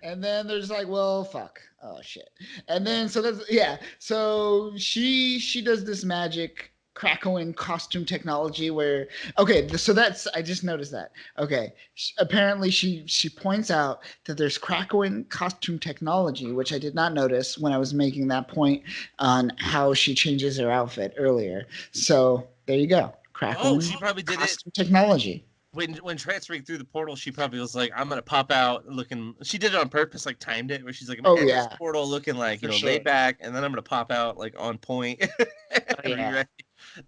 A: And then they're just like, well, fuck. Oh shit. And then so she does this magic Krakoan costume technology where I just noticed that. Okay, apparently she points out that there's Krakoan costume technology, which I did not notice when I was making that point on how she changes her outfit earlier. So there you go, Krakoan.
B: She probably did
A: costume technology.
B: When transferring through the portal, she probably was like, "I'm gonna pop out looking." She did it on purpose, like timed it, where she's like, this portal looking like laid back, and then I'm gonna pop out like on point." I'm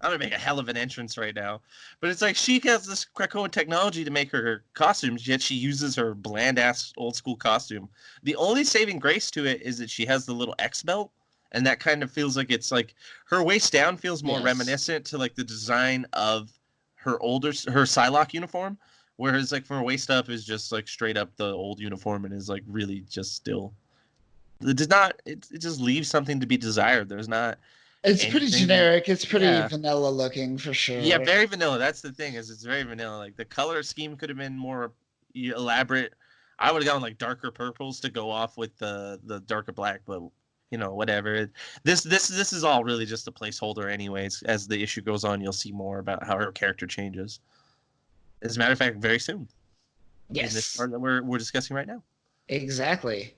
B: gonna make a hell of an entrance right now. But it's like she has this Krakoan technology to make her costumes, yet she uses her bland ass old school costume. The only saving grace to it is that she has the little X belt, and that kind of feels like it's like her waist down feels more reminiscent to like the design of her Psylocke uniform, whereas like from her waist up is just like straight up the old uniform and is like really just still. It just leaves something to be desired. There's not.
A: It's pretty generic. It's pretty vanilla looking for sure.
B: Yeah, very vanilla. That's the thing, is it's very vanilla. Like the color scheme could have been more elaborate. I would have gone like darker purples to go off with the darker black, but whatever. This is all really just a placeholder anyways. As the issue goes on, you'll see more about how her character changes. As a matter of fact, very soon.
A: Yes.
B: In this part that we're discussing right now.
A: Exactly.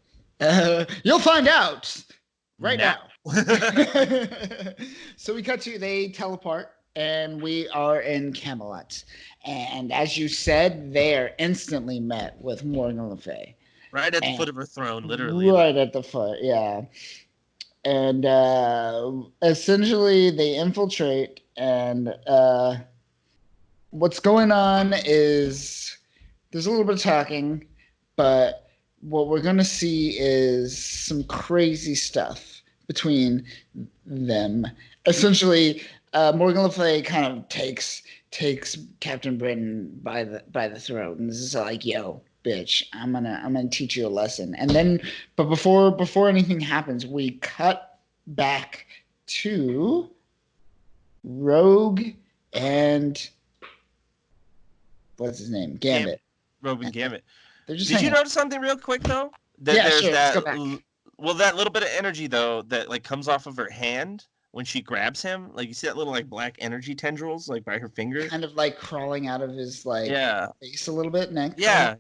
A: You'll find out right now. So they teleport and we are in Camelot. And as you said, they are instantly met with Morgan Le Fay.
B: Right at the foot of her throne, literally.
A: Right at the foot, yeah. And essentially they infiltrate, and what's going on is there's a little bit of talking, but what we're going to see is some crazy stuff between them. Essentially, Morgan Le Fay kind of takes Captain Britain by the throat, and this is like, yo, bitch, I'm gonna teach you a lesson. And then, but before anything happens, we cut back to Rogue and what's his name? Gambit.
B: Rogue and Gambit.
A: Did
B: you notice something real quick though?
A: Sure. Let's go back.
B: Well, that little bit of energy though that like comes off of her hand when she grabs him, like you see that little like black energy tendrils like by her finger,
A: kind of like crawling out of his face a little bit, neck.
B: Yeah.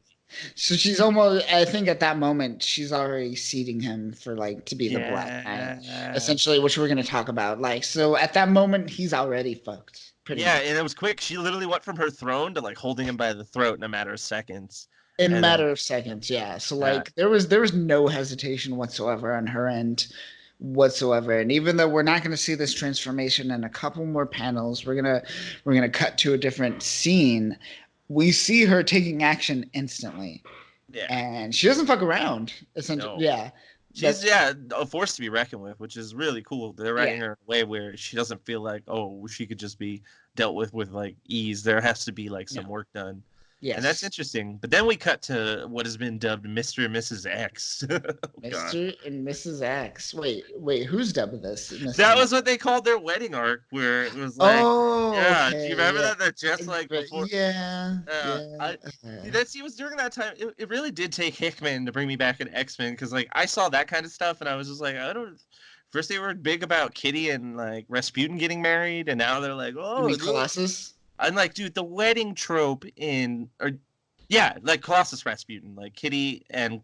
A: So she's almost, I think at that moment she's already seeding him for like to be the Black Knight, essentially, which we're gonna talk about. Like, so at that moment he's already fucked. Pretty much.
B: And it was quick. She literally went from her throne to like holding him by the throat in a matter of seconds.
A: In a matter of seconds, yeah. So like there was no hesitation whatsoever on her end whatsoever. And even though we're not going to see this transformation in a couple more panels, we're gonna cut to a different scene. We see her taking action instantly. Yeah. And she doesn't fuck around, essentially. No. Yeah.
B: She's a force to be reckoned with, which is really cool. They're writing her in a way where she doesn't feel like, oh, she could just be dealt with like ease. There has to be like some work done. And that's
A: Yes.
B: interesting. But then we cut to what has been dubbed Mr. and Mrs. X. Oh, God.
A: Mr. and Mrs. X. Wait, who's dubbed this? Mr.
B: That
A: and
B: was what
A: Mrs.
B: they called their wedding arc, where it was like,
A: Oh,
B: yeah, do you
A: okay,
B: remember
A: yeah.
B: that? That just like
A: But
B: before.
A: yeah, yeah.
B: I that see was during that time. It really did take Hickman to bring me back in X-Men because like I saw that kind of stuff and I was just like, I don't. First they were big about Kitty and like Rasputin getting married, and now they're like,
A: You
B: oh,
A: mean
B: look.
A: Colossus?
B: I'm like, dude, the wedding trope in or yeah, like Colossus Rasputin, like Kitty and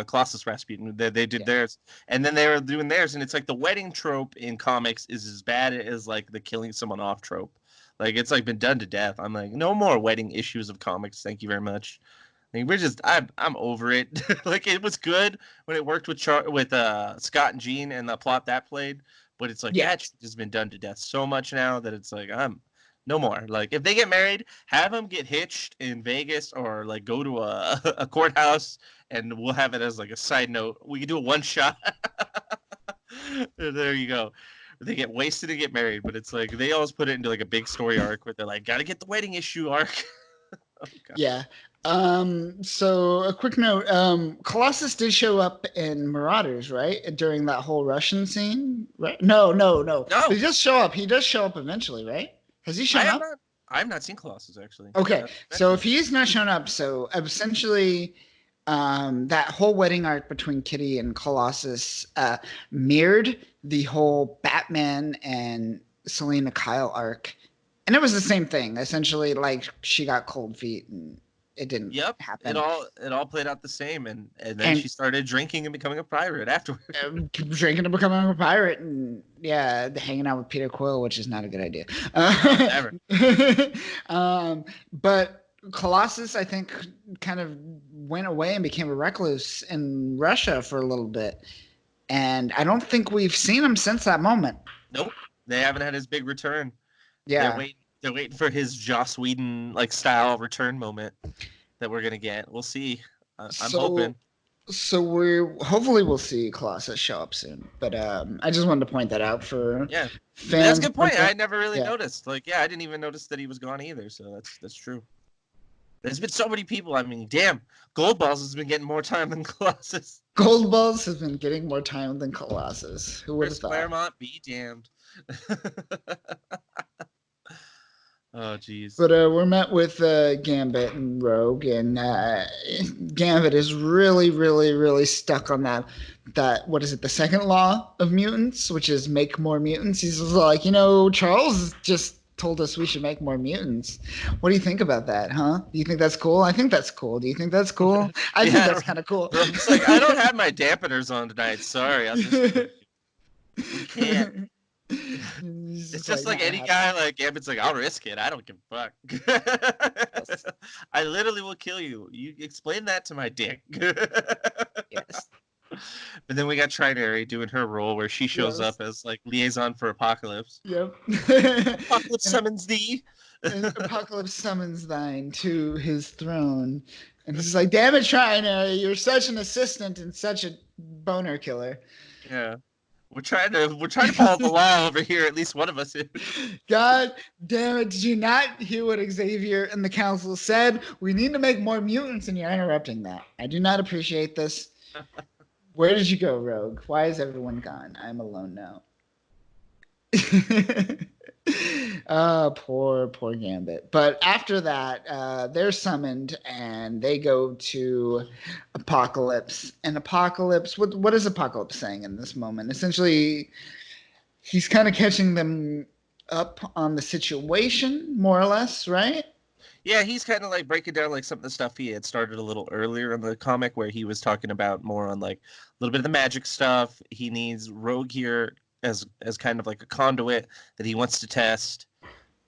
B: Colossus Rasputin, they did
A: Yeah.
B: theirs, and then they were doing theirs, and it's like the wedding trope in comics is as bad as like the killing someone off trope. Like it's like been done to death. I'm like, no more wedding issues of comics. Thank you very much. Like we're just, I'm over it. Like it was good when it worked with Scott and Jean and the plot that played, but it's like
A: Yeah.
B: that shit has been done to death so much now that it's like I'm no more. Like if they get married, have them get hitched in Vegas or like go to a courthouse, and we'll have it as like a side note. We can do a one shot. There you go. They get wasted and get married, but it's like they always put it into like a big story arc where they're like, gotta get the wedding issue arc. Oh, God.
A: Yeah. So a quick note, Colossus did show up in Marauders, right? During that whole Russian scene, right? No. But
B: No,
A: he does show up. He does show up eventually, right? Has he shown up?
B: I have not seen Colossus actually.
A: Okay. So
B: Mention
A: if he's not shown up, so essentially that whole wedding arc between Kitty and Colossus mirrored the whole Batman and Selena Kyle arc. And it was the same thing. Essentially, like she got cold feet and it didn't
B: Yep,
A: happen.
B: it all played out the same, and then
A: And
B: she started drinking and becoming a pirate afterwards.
A: drinking and becoming a pirate and yeah, hanging out with Peter Quill, which is not a good idea.
B: Never.
A: But Colossus, I think, kind of went away and became a recluse in Russia for a little bit. And I don't think we've seen him since that moment.
B: Nope, they haven't had his big return.
A: Yeah.
B: They're waiting for his Joss Whedon like style return moment that we're gonna get. We'll see. I'm hoping.
A: So hopefully we'll see Colossus show up soon. But I just wanted to point that out for
B: Yeah,
A: fans.
B: that's a good point. I never really
A: Yeah.
B: noticed. Like, yeah, I didn't even notice that he was gone either. So that's true. There's been so many people. I mean, damn, Goldballs has been getting more time than Colossus.
A: Goldballs has been getting more time than Colossus. Who would have
B: Chris
A: thought?
B: Claremont, be damned. Oh, jeez.
A: But we're met with Gambit and Rogue, and Gambit is really, really, really stuck on that what is it, the second law of mutants, which is make more mutants. He's just like, Charles just told us we should make more mutants. What do you think about that, huh? Do you think that's cool? I think that's cool. Do you think that's cool? I think that's kind of cool.
B: It's like, I don't have my dampeners on tonight. Sorry. I'll just... We can't. It's just like any guy, like Gambit's like, I'll risk it. I don't give a fuck. I literally will kill you. You explain that to my dick.
A: Yes.
B: But then we got Trinary doing her role where she shows up as like liaison for Apocalypse.
A: Yep.
B: Apocalypse summons thee.
A: Apocalypse summons thine to his throne. And he's like, damn it, Trinary, you're such an assistant and such a boner killer.
B: Yeah. We're trying to follow the law over here. At least one of us is.
A: God damn it! Did you not hear what Xavier and the council said? We need to make more mutants, and you're interrupting that. I do not appreciate this. Where did you go, Rogue? Why is everyone gone? I'm alone now. Poor Gambit. But after that, they're summoned and they go to Apocalypse. And Apocalypse, what is Apocalypse saying in this moment? Essentially, he's kind of catching them up on the situation, more or less, right?
B: Yeah, he's kind of like breaking down like some of the stuff he had started a little earlier in the comic where he was talking about more on like a little bit of the magic stuff. He needs Rogue here as kind of like a conduit that he wants to test.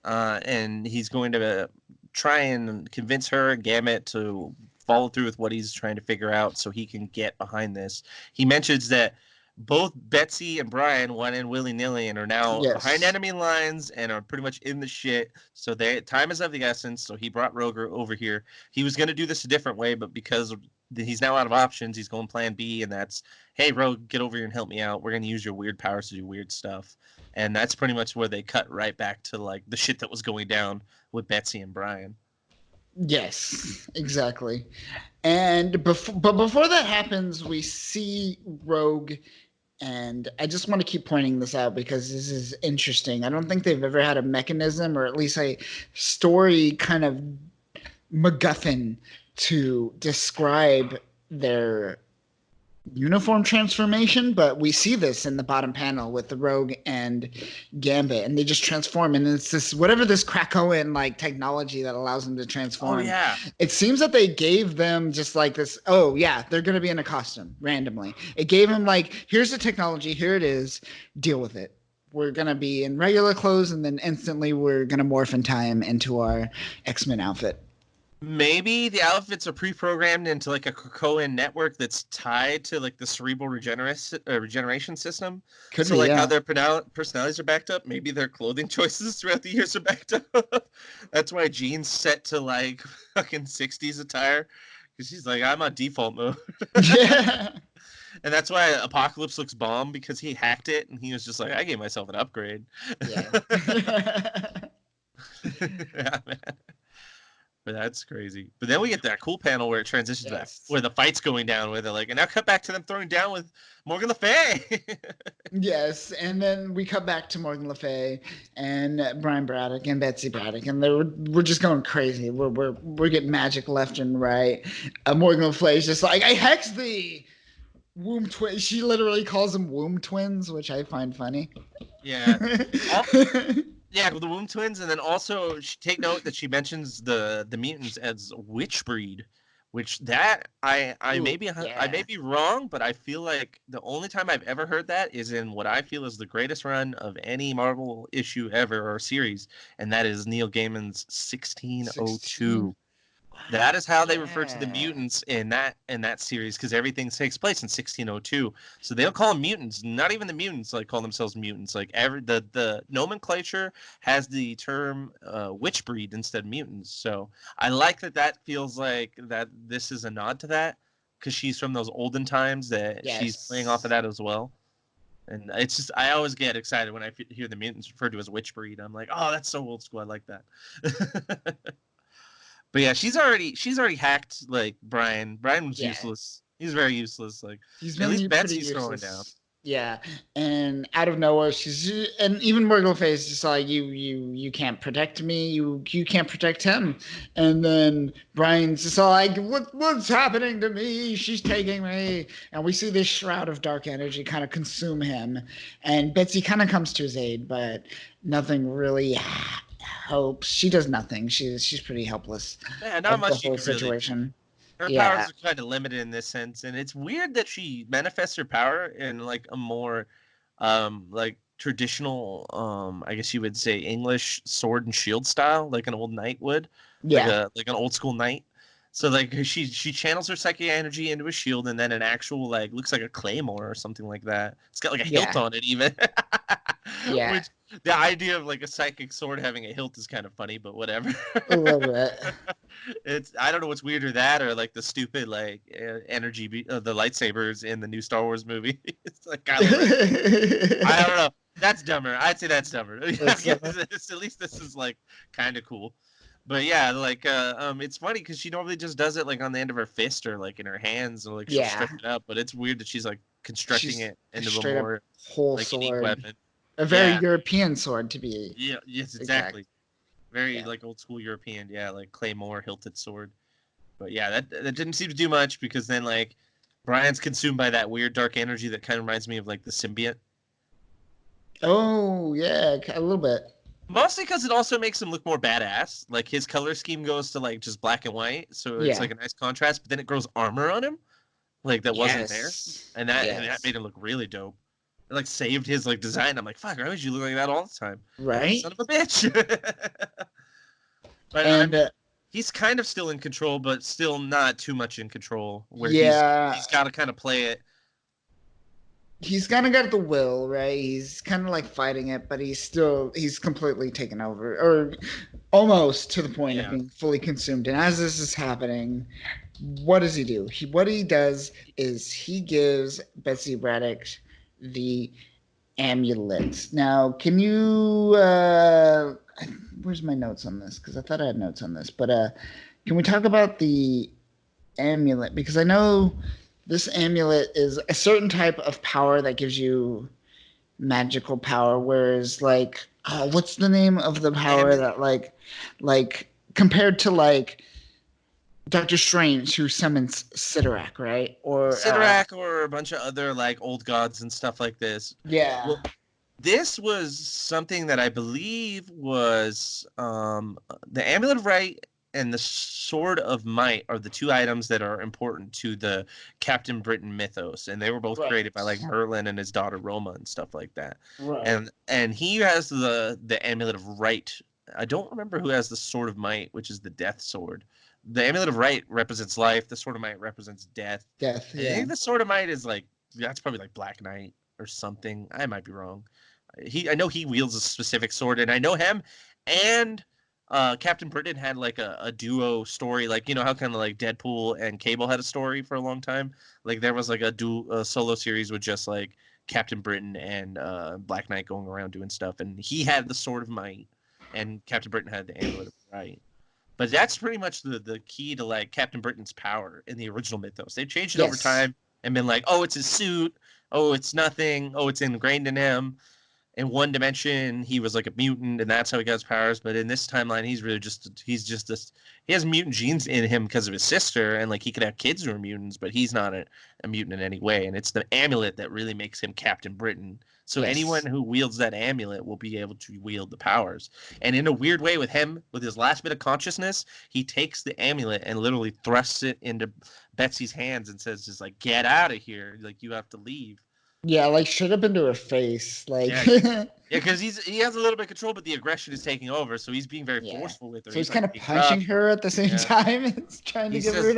B: And he's going to try and convince her and Gambit to follow through with what he's trying to figure out so he can get behind this. He mentions that both Betsy and Brian went in willy-nilly and are now behind enemy lines and are pretty much in the shit. So time is of the essence. So he brought Roger over here. He was going to do this a different way, but because he's now out of options, he's going plan B, and that's, hey, Rogue, get over here and help me out. We're going to use your weird powers to do weird stuff. And that's pretty much where they cut right back to like the shit that was going down with Betsy and Brian.
A: Yes, exactly. And before that happens, we see Rogue, and I just want to keep pointing this out because this is interesting. I don't think they've ever had a mechanism, or at least a story kind of MacGuffin to describe their uniform transformation, but we see this in the bottom panel with the Rogue and Gambit, and they just transform, and it's this whatever this Krakoan like technology that allows them to
B: Oh
A: transform.
B: yeah.
A: It seems that they gave them just like this. Oh yeah, they're gonna be in a costume randomly. It gave them like, here's the technology, here it is, deal with it. We're gonna be in regular clothes, and then instantly we're gonna morph in time into our X-Men outfit.
B: Maybe the outfits are pre-programmed into like a Krakoan network that's tied to like the cerebral regeneration system.
A: Could
B: So
A: be,
B: like how
A: yeah.
B: their personalities are backed up, maybe their clothing choices throughout the years are backed up. That's why Jean's set to like fucking 60s attire, because she's like, I'm on default mode.
A: Yeah.
B: And that's why Apocalypse looks bomb, because he hacked it and he was just like, I gave myself an upgrade.
A: Yeah.
B: Yeah, man. But that's crazy. But then we get that cool panel where it transitions to that,
A: Yes.
B: where the fight's going down with it, like, and now cut back to them throwing down with Morgan Le Fay.
A: Yes, and then we cut back to Morgan Le Fay and Brian Braddock and Betsy Braddock, and we're just going crazy. We're getting magic left and right. Morgan Le Fay is just like, I hexed thee, womb twin. She literally calls them womb twins, which I find funny.
B: Yeah. Yeah, with the womb twins, and then also take note that she mentions the mutants as witch breed, which that I
A: Ooh,
B: may be I may be wrong, but I feel like the only time I've ever heard that is in what I feel is the greatest run of any Marvel issue ever or series, and that is Neil Gaiman's 1602. That is how they refer to the mutants in that series, because everything takes place in 1602. So they don't call them mutants. Not even the mutants like call themselves mutants. Like the nomenclature has the term witch breed instead of mutants. So I like that feels like that this is a nod to that, because she's from those olden times that she's playing off of that as well. And it's just, I always get excited when I hear the mutants referred to as witch breed. I'm like, oh, that's so old school. I like that. But yeah, she's already hacked like Brian. Brian was useless. He's very useless. Like,
A: he's
B: at least
A: been pretty
B: Betsy's throwing down.
A: useless. Yeah, and out of nowhere, and even Morgan Le Fay is just like, you can't protect me, you can't protect him, and then Brian's just all like, what's happening to me? She's taking me, and we see this shroud of dark energy kind of consume him, and Betsy kind of comes to his aid, but nothing really helps. She does nothing. She's pretty helpless.
B: Yeah, not much
A: The
B: you
A: whole
B: can really do.
A: situation.
B: Her
A: Yeah.
B: powers are kind of limited in this sense, and it's weird that she manifests her power in like a more like traditional I guess you would say English sword and shield style, like an old knight would,
A: Yeah.
B: like an old school knight. So like she channels her psychic energy into a shield, and then an actual like looks like a claymore or something like that. It's got like a hilt on it even.
A: Yeah.
B: Which the idea of like a psychic sword having a hilt is kind of funny, but whatever.
A: A little bit.
B: It's, I don't know what's weirder, that or like the stupid like energy the lightsabers in the new Star Wars movie. It's like I don't know. That's dumber. I'd say that's dumber. At least this is like kind of cool. But yeah, like it's funny because she normally just does it like on the end of her fist or like in her hands, or like she'll strip it up. But it's weird that she's like constructing it into a more
A: whole
B: like
A: sword,
B: unique weapon.
A: a very European sword to be.
B: Yeah. Yes. Exactly. Very like old school European. Yeah, like claymore hilted sword. But yeah, that didn't seem to do much, because then like Brian's consumed by that weird dark energy that kind of reminds me of like the symbiote.
A: Oh yeah, a little bit.
B: Mostly because it also makes him look more badass. Like his color scheme goes to like just black and white, so it's like a nice contrast. But then it grows armor on him, like that wasn't there, and that made him look really dope. It like saved his like design. I'm like, fuck, why would you look like that all the time?
A: Right?
B: Son of a bitch. But
A: and
B: I mean, he's kind of still in control, but still not too much in control. Where he's got to kind of play it.
A: He's kind of got the will, right? He's kind of like fighting it, but he's completely taken over, or almost to the point of being fully consumed. And as this is happening, what does he do? What he does is he gives Betsy Braddock the amulet. Now, can you? Where's my notes on this? Because I thought I had notes on this, but Can we talk about the amulet? Because I know this amulet is a certain type of power that gives you magical power, whereas like, oh, what's the name of the power
B: Amulet,
A: that like compared to like Doctor Strange who summons Sidorak, right? Or
B: Sidorak, or a bunch of other like old gods and stuff like this.
A: yeah,
B: Well, this was something that I believe was the Amulet of Right and the Sword of Might are the two items that are important to the Captain Britain mythos, and they were both
A: right,
B: created by like Merlin and his daughter Roma and stuff like that.
A: right.
B: And he has the Amulet of Right. I don't remember who has the Sword of Might, which is the Death Sword. The Amulet of Right represents life. The Sword of Might represents death.
A: Death,
B: And I
A: yeah.
B: think the Sword of Might is like that's probably like Black Knight or something. I might be wrong. I know he wields a specific sword, and I know him and Captain Britain had like a duo story, like you know how kind of like Deadpool and Cable had a story for a long time. Like there was like a solo series with just like Captain Britain and Black Knight going around doing stuff, and he had the Sword of Might, and Captain Britain had the Amulet of Right. But that's pretty much the key to like Captain Britain's power in the original mythos. They've changed it over
A: Yes.
B: time and been like, oh, it's his suit. Oh, it's nothing. Oh, it's ingrained in him. In one dimension, he was like a mutant, and that's how he got his powers. But in this timeline, he's just this. He has mutant genes in him because of his sister, and like he could have kids who are mutants, but he's not a mutant in any way. And it's the amulet that really makes him Captain Britain. So anyone
A: Yes.
B: who wields that amulet will be able to wield the powers. And in a weird way, with him, with his last bit of consciousness, he takes the amulet and literally thrusts it into Betsy's hands and says, "Just like get out of here! Like you have to leave."
A: Yeah, like straight up into her face. Like
B: Yeah, yeah, because he has a little bit of control, but the aggression is taking over. So he's being very
A: yeah.
B: forceful with her.
A: So he's
B: He's
A: kind
B: like
A: of
B: being
A: punching
B: tough.
A: her at the same
B: Yeah,
A: time. It's trying to
B: he
A: give her
B: says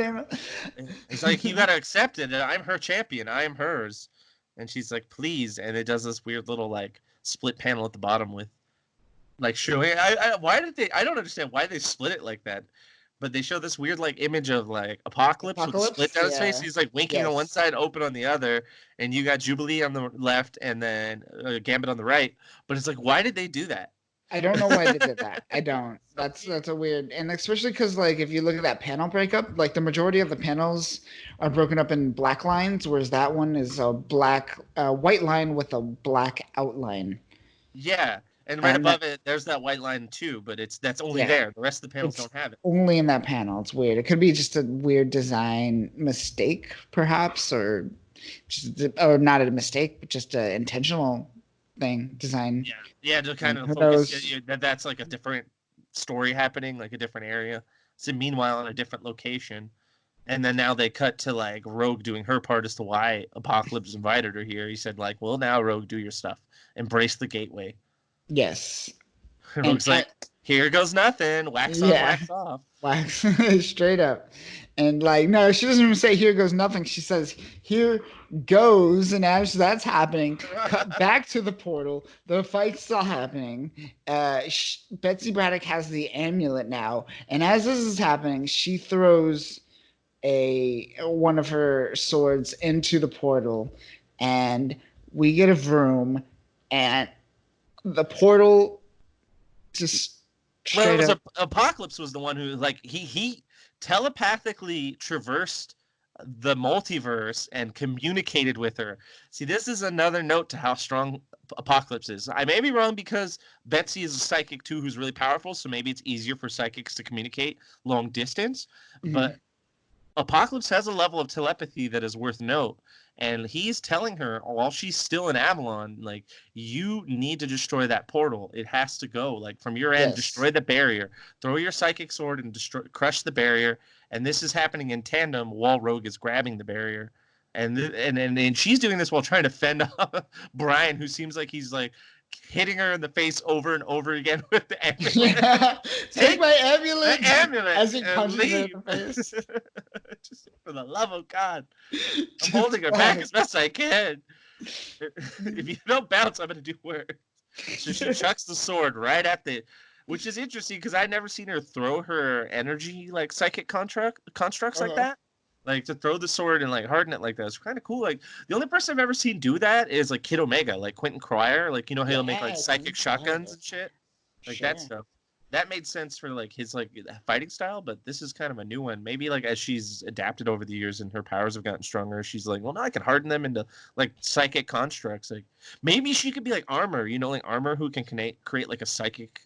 A: name.
B: he's like you gotta accept it. I'm her champion. I am hers. And she's like, please. And it does this weird little like split panel at the bottom with like showing. Why did they? I don't understand why they split it like that. But they show this weird like image of like Apocalypse with a split
A: Apocalypse?
B: down his face.
A: Yeah.
B: He's like winking on one
A: Yes.
B: side, open on the other, and you got Jubilee on the left, and then Gambit on the right. But it's like, why did they do that?
A: I don't know why they did that. I don't.
B: So
A: That's a weird, and especially because like if you look at that panel breakup, like the majority of the panels are broken up in black lines, whereas that one is a white line with a black outline.
B: yeah, and right
A: And that,
B: above it, there's that white line too, but that's only
A: yeah,
B: there. The rest of the panels
A: it's
B: don't have it.
A: only in that panel. It's weird. It could be just a weird design mistake, perhaps, or not a mistake, but just an intentional thing, design.
B: Yeah, yeah, to kind of
A: Who
B: focus
A: knows?
B: that's like a different story happening, like a different area. So meanwhile, in a different location. And then now they cut to like Rogue doing her part as to why Apocalypse invited her here. He said like, "Well, now Rogue, do your stuff. Embrace the gateway."
A: Yes.
B: And
A: And
B: Rogue's like, "Here goes nothing. Wax on,
A: yeah.
B: wax off."
A: Wax straight up. And like, no, she doesn't even say here goes nothing. She says here goes. And as that's happening, cut back to the portal. The fight's still happening. Betsy Braddock has the amulet now. And as this is happening, she throws one of her swords into the portal. And we get a vroom. And the portal just
B: Well, it
A: straight
B: was
A: up.
B: Apocalypse was the one who like he telepathically traversed the multiverse and communicated with her. See, this is another note to how strong Apocalypse is. I may be wrong because Betsy is a psychic too who's really powerful, so maybe it's easier for psychics to communicate long distance,
A: Mhm.
B: but Apocalypse has a level of telepathy that is worth note. And he's telling her while she's still in Avalon, like, you need to destroy that portal. It has to go. Like, from your end,
A: Yes.
B: destroy the barrier. Throw your psychic sword and crush the barrier. And this is happening in tandem while Rogue is grabbing the barrier. And she's doing this while trying to fend off Brian, who seems like he's like hitting her in the face over and over again with the amulet.
A: Yeah. Take my
B: The
A: amulet
B: amulet
A: as he
B: and
A: punches her
B: leave.
A: in the face.
B: Just for the love of God. I'm
A: Just
B: holding her back
A: fine.
B: as best I can. If you don't bounce, I'm going to do worse. So she chucks the sword right at which is interesting because I'd never seen her throw her energy like psychic constructs like
A: Uh-huh.
B: that. Like to throw the sword and like harden it like that. It's kind of cool. Like the only person I've ever seen do that is like Kid Omega, like Quentin Cryer. Like you know he'll make like
A: Yeah,
B: psychic
A: Queen
B: shotguns
A: Clyde.
B: and shit, like that
A: Sure.
B: stuff. that made sense for like his like fighting style, but this is kind of a new one. Maybe like as she's adapted over the years and her powers have gotten stronger, she's like, well, now I can harden them into like psychic constructs. Like maybe she could be like Armor, like Armor who can create like a psychic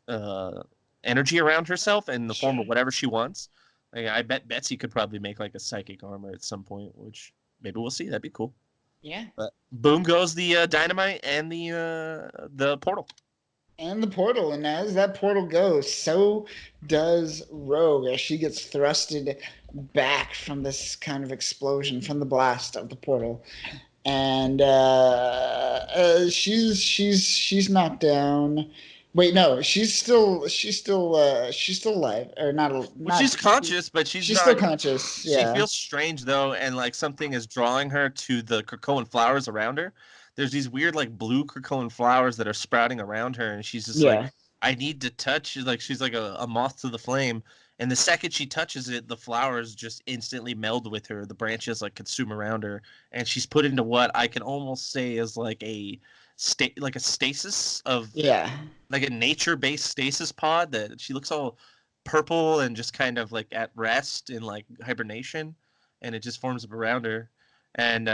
B: energy around herself in the form of whatever she wants. Like I bet Betsy could probably make like a psychic armor at some point, which maybe we'll see. That'd be cool.
A: Yeah.
B: But boom goes the dynamite and the portal.
A: And the portal, and as that portal goes, so does Rogue as she gets thrusted back from this kind of explosion, from the blast of the portal, and she's knocked down. Wait, no, she's still alive, or not?
B: Well, she's conscious, but she's not.
A: Still conscious. Yeah.
B: She feels strange though, and like something is drawing her to the Krakoan flowers around her. There's these weird like blue Krakoan flowers that are sprouting around her, and she's just like, I need to touch. Like she's like a moth to the flame, and the second she touches it, the flowers just instantly meld with her. The branches like consume around her, and she's put into what I can almost say is like a stasis of like a nature-based stasis pod that she looks all purple and just kind of like at rest in like hibernation, and it just forms up around her, and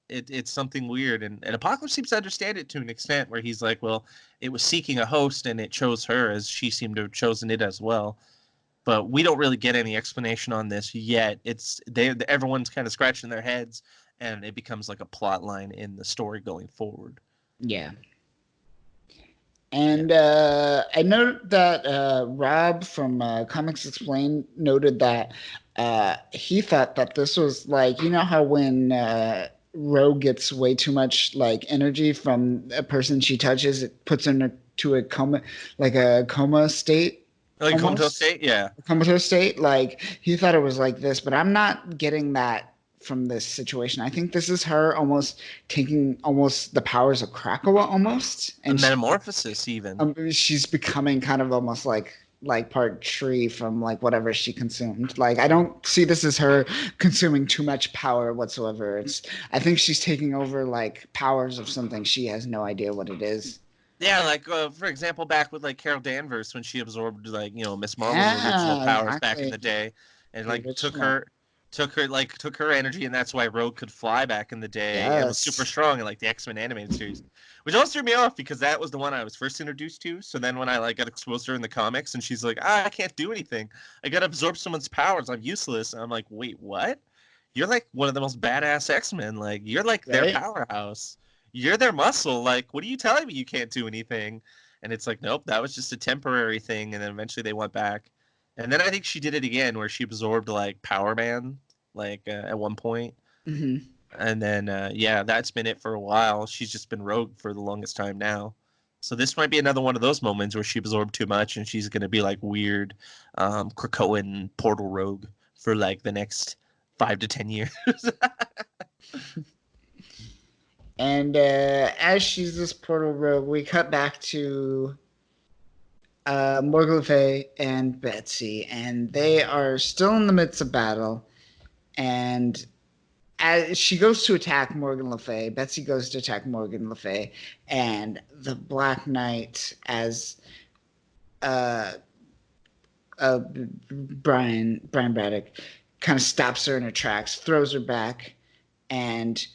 B: it's something weird, and Apocalypse seems to understand it to an extent where he's like, well, it was seeking a host and it chose her as she seemed to have chosen it as well. But we don't really get any explanation on this yet. Everyone's kind of scratching their heads, and it becomes like a plot line in the story going forward.
A: Yeah. And I note that Rob from Comics Explained noted that he thought that this was like, you know how when Rogue gets way too much like energy from a person she touches, it puts her into a coma, like a coma state.
B: Like comatose state, yeah.
A: Comatose state. Like he thought it was like this, but I'm not getting that from this situation. I think this is her almost taking almost the powers of Krakoa almost.
B: And metamorphosis even.
A: She's becoming kind of almost like part tree from like whatever she consumed. Like I don't see this as her consuming too much power whatsoever. I think she's taking over like powers of something she has no idea what it is.
B: Yeah, like for example, back with like Carol Danvers when she absorbed like Miss Marvel's original powers back in the day, and like took her energy, and that's why Rogue could fly back in the day and was super strong in like the X-Men animated series, which also threw me off because that was the one I was first introduced to. So then when I like got exposed to her in the comics, and she's like, I can't do anything. I gotta absorb someone's powers. I'm useless. And I'm like, wait, what? You're like one of the most badass X-Men. Like you're like their powerhouse. You're their muscle. Like, what are you telling me you can't do anything? And it's like, nope, that was just a temporary thing. And then eventually they went back. And then I think she did it again where she absorbed like Power Man, like at one point.
A: Mm-hmm.
B: And then, that's been it for a while. She's just been Rogue for the longest time now. So this might be another one of those moments where she absorbed too much and she's going to be like weird Krakoan portal Rogue for like the next 5 to 10 years.
A: And as she's this portal rogue, we cut back to Morgan Le Fay and Betsy, and they are still in the midst of battle. And as she goes to attack Morgan Le Fay, Betsy goes to attack Morgan Le Fay, and the Black Knight, as Brian Braddock, kind of stops her in her tracks, throws her back, and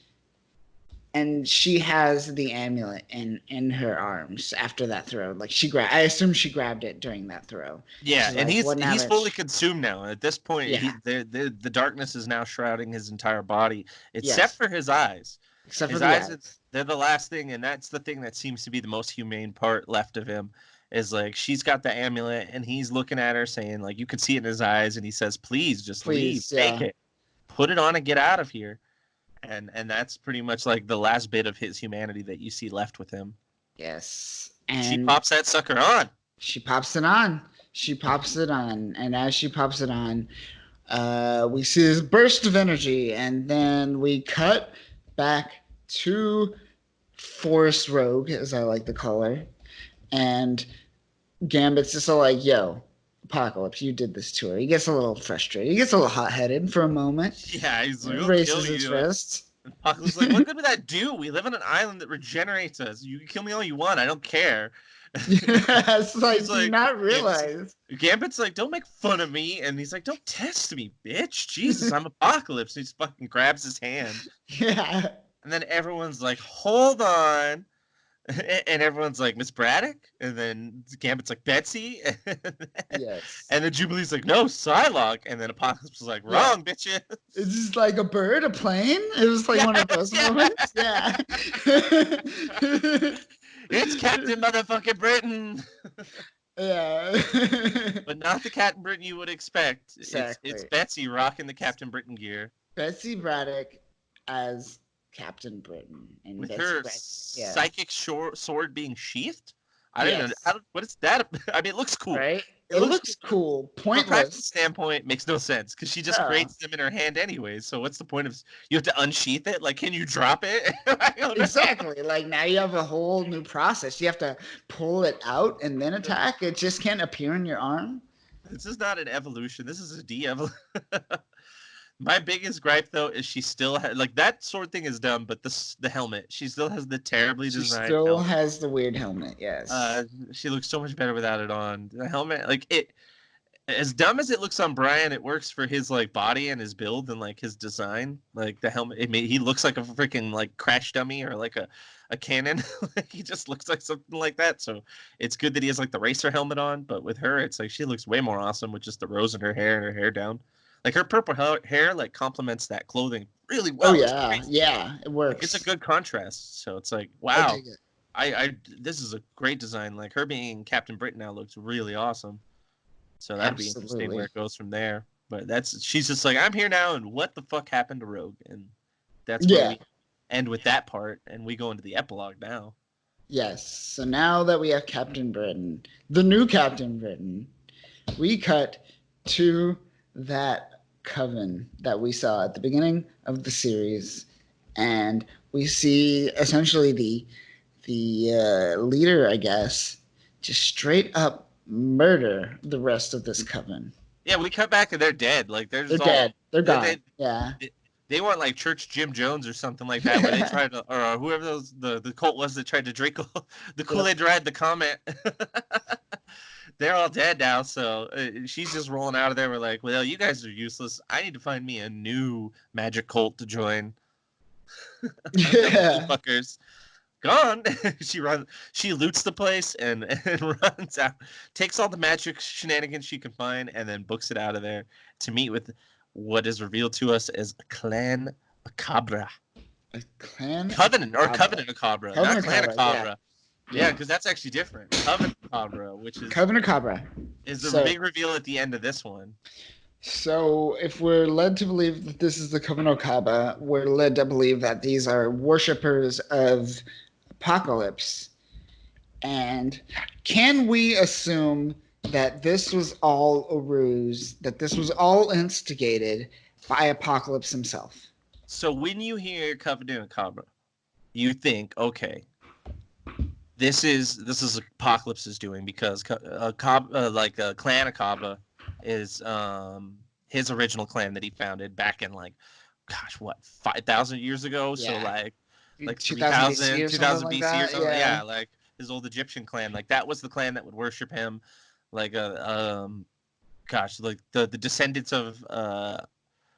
A: she has the amulet in her arms after that throw. Like I assume she grabbed it during that throw.
B: Yeah, and like, he's fully consumed now. At this point, the darkness is now shrouding his entire body, except for his eyes.
A: Except his for eyes.
B: They're the last thing, and that's the thing that seems to be the most humane part left of him. Is like she's got the amulet, and he's looking at her, saying like you can see it in his eyes, and he says, "Please, just leave, take it, put it on, and get out of here." And that's pretty much like the last bit of his humanity that you see left with him.
A: Yes.
B: And she pops that sucker on.
A: She pops it on. And as she pops it on, we see this burst of energy, and then we cut back to Forest Rogue, as I like to call her. And Gambit's just all like, yo, Apocalypse, you did this to her. He gets a little frustrated. He gets a little hot-headed for a moment.
B: Yeah, he's like,
A: raises his fist.
B: Apocalypse is like, what good would that do? We live on an island that regenerates us. You can kill me all you want. I don't care.
A: Yeah, it's
B: He's
A: like, do you
B: like,
A: not
B: Gambit's,
A: realize?
B: Gambit's like, don't make fun of me. And he's like, don't test me, bitch. Jesus, I'm Apocalypse. And he fucking grabs his hand.
A: Yeah.
B: And then everyone's like, hold on. And everyone's like, Miss Braddock? And then Gambit's like, Betsy?
A: Yes.
B: And then Jubilee's like, no, Psylocke. And then Apocalypse was like,
A: Yeah.
B: wrong, bitches.
A: It's just like a bird, a plane. It was like one of those moments. Yeah.
B: It's Captain Motherfucking Britain.
A: Yeah.
B: But not the Captain Britain you would expect. It's
A: Exactly.
B: Betsy rocking the Captain Britain gear.
A: Betsy Braddock as Captain Britain. And
B: With
A: Betsy
B: her
A: Braddock. Yeah.
B: psychic sword being sheathed. I don't
A: Yes.
B: know. What is that? I mean, it looks cool.
A: Right?
B: It
A: It
B: looks
A: looks cool.
B: From a practical
A: Pointless.
B: standpoint, makes no sense because she just
A: No.
B: creates them in her hand anyways. So what's the point of you have to unsheath it? Like, can you drop it? I don't know.
A: Exactly. Like now you have a whole new process. You have to pull it out and then attack. It just can't appear in your arm.
B: This is not an evolution. This is a de-evolution. My biggest gripe though is she still like that sword thing is dumb, but the helmet, she still has the terribly
A: She
B: designed
A: still
B: helmet.
A: has the weird helmet. Yes.
B: She looks so much better without it on. The helmet, like it, as dumb as it looks on Brian, it works for his like body and his build and like his design. Like the helmet, he looks like a freaking like crash dummy or like a cannon. He just looks like something like that. So it's good that he has like the racer helmet on. But with her, it's like she looks way more awesome with just the rose in her hair and her hair down. Like her purple hair like complements that clothing really well.
A: Oh yeah, yeah, it works.
B: Like, it's a good contrast. So it's like,
A: I
B: wow,
A: dig it.
B: I this is a great design. Like her being Captain Britain now looks really awesome. So that'd be interesting where it goes from there. But she's just like, I'm here now, and what the fuck happened to Rogue? And that's where we end with that part, and we go into the epilogue now.
A: Yes. So now that we have Captain Britain, the new Captain Britain, we cut to that coven that we saw at the beginning of the series, and we see essentially the leader, I guess, just straight up murder the rest of this coven.
B: Yeah, we cut back and they're dead. Like they're
A: dead. They're gone. Yeah.
B: They weren't like Church Jim Jones or something like that, where they tried to, or whoever the cult was that tried to drink the Kool-Aid ride the comet. They're all dead now, so she's just rolling out of there. We're like, well, you guys are useless. I need to find me a new magic cult to join.
A: Yeah.
B: Fuckers. Gone. She loots the place and runs out, takes all the magic shenanigans she can find, and then books it out of there to meet with what is revealed to us as a clan macabre.
A: A clan
B: Covenant or Covenant macabre, not clan macabre.
A: Yeah,
B: because that's actually different. Covenant macabre, which is
A: Covenant macabre,
B: is the big reveal at the end of this one.
A: So, if we're led to believe that this is the Covenant macabre, we're led to believe that these are worshippers of Apocalypse. And can we assume that this was all a ruse, that this was all instigated by Apocalypse himself?
B: So when you hear Covenant macabre, you think, okay, this is Apocalypse is doing, because Clan Akaba is his original clan that he founded back in 5,000 years ago. Yeah. So like 2000 BC or something. Yeah, like his old Egyptian clan. Like that was the clan that would worship him. Like like the descendants of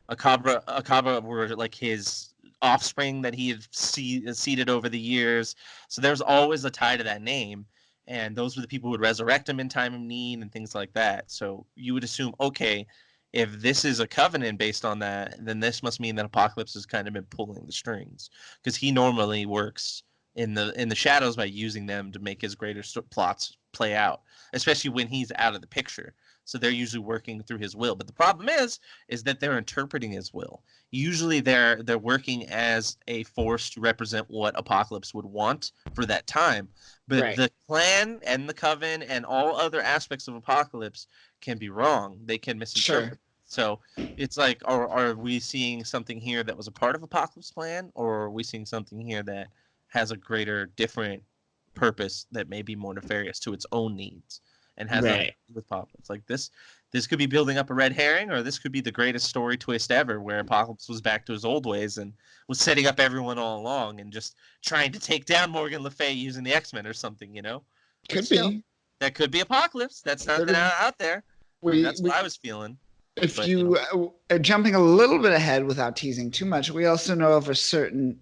B: Akaba were like his offspring that he had seeded over the years. So there's always a tie to that name, and those were the people who would resurrect him in time of need and things like that. So you would assume, okay, if this is a covenant based on that, then this must mean that Apocalypse has kind of been pulling the strings, because he normally works in the shadows by using them to make his greater plots play out, especially when he's out of the picture. So they're usually working through his will. But the problem is that they're interpreting his will. Usually they're working as a force to represent what Apocalypse would want for that time. But the clan and the coven and all other aspects of Apocalypse can be wrong. They can misinterpret. Sure. So it's like, are we seeing something here that was a part of Apocalypse's plan, or are we seeing something here that has a greater, different purpose that may be more nefarious to its own needs? And has nothing to do with Apocalypse. Like this could be building up a red herring, or this could be the greatest story twist ever, where Apocalypse was back to his old ways and was setting up everyone all along and just trying to take down Morgan Le Fay using the X-Men or something, you know? But
A: Could
B: still,
A: be.
B: that could be Apocalypse. That's not out there.
A: We
B: That's what I was feeling.
A: if
B: But
A: you are jumping a little bit ahead without teasing too much, we also know of a certain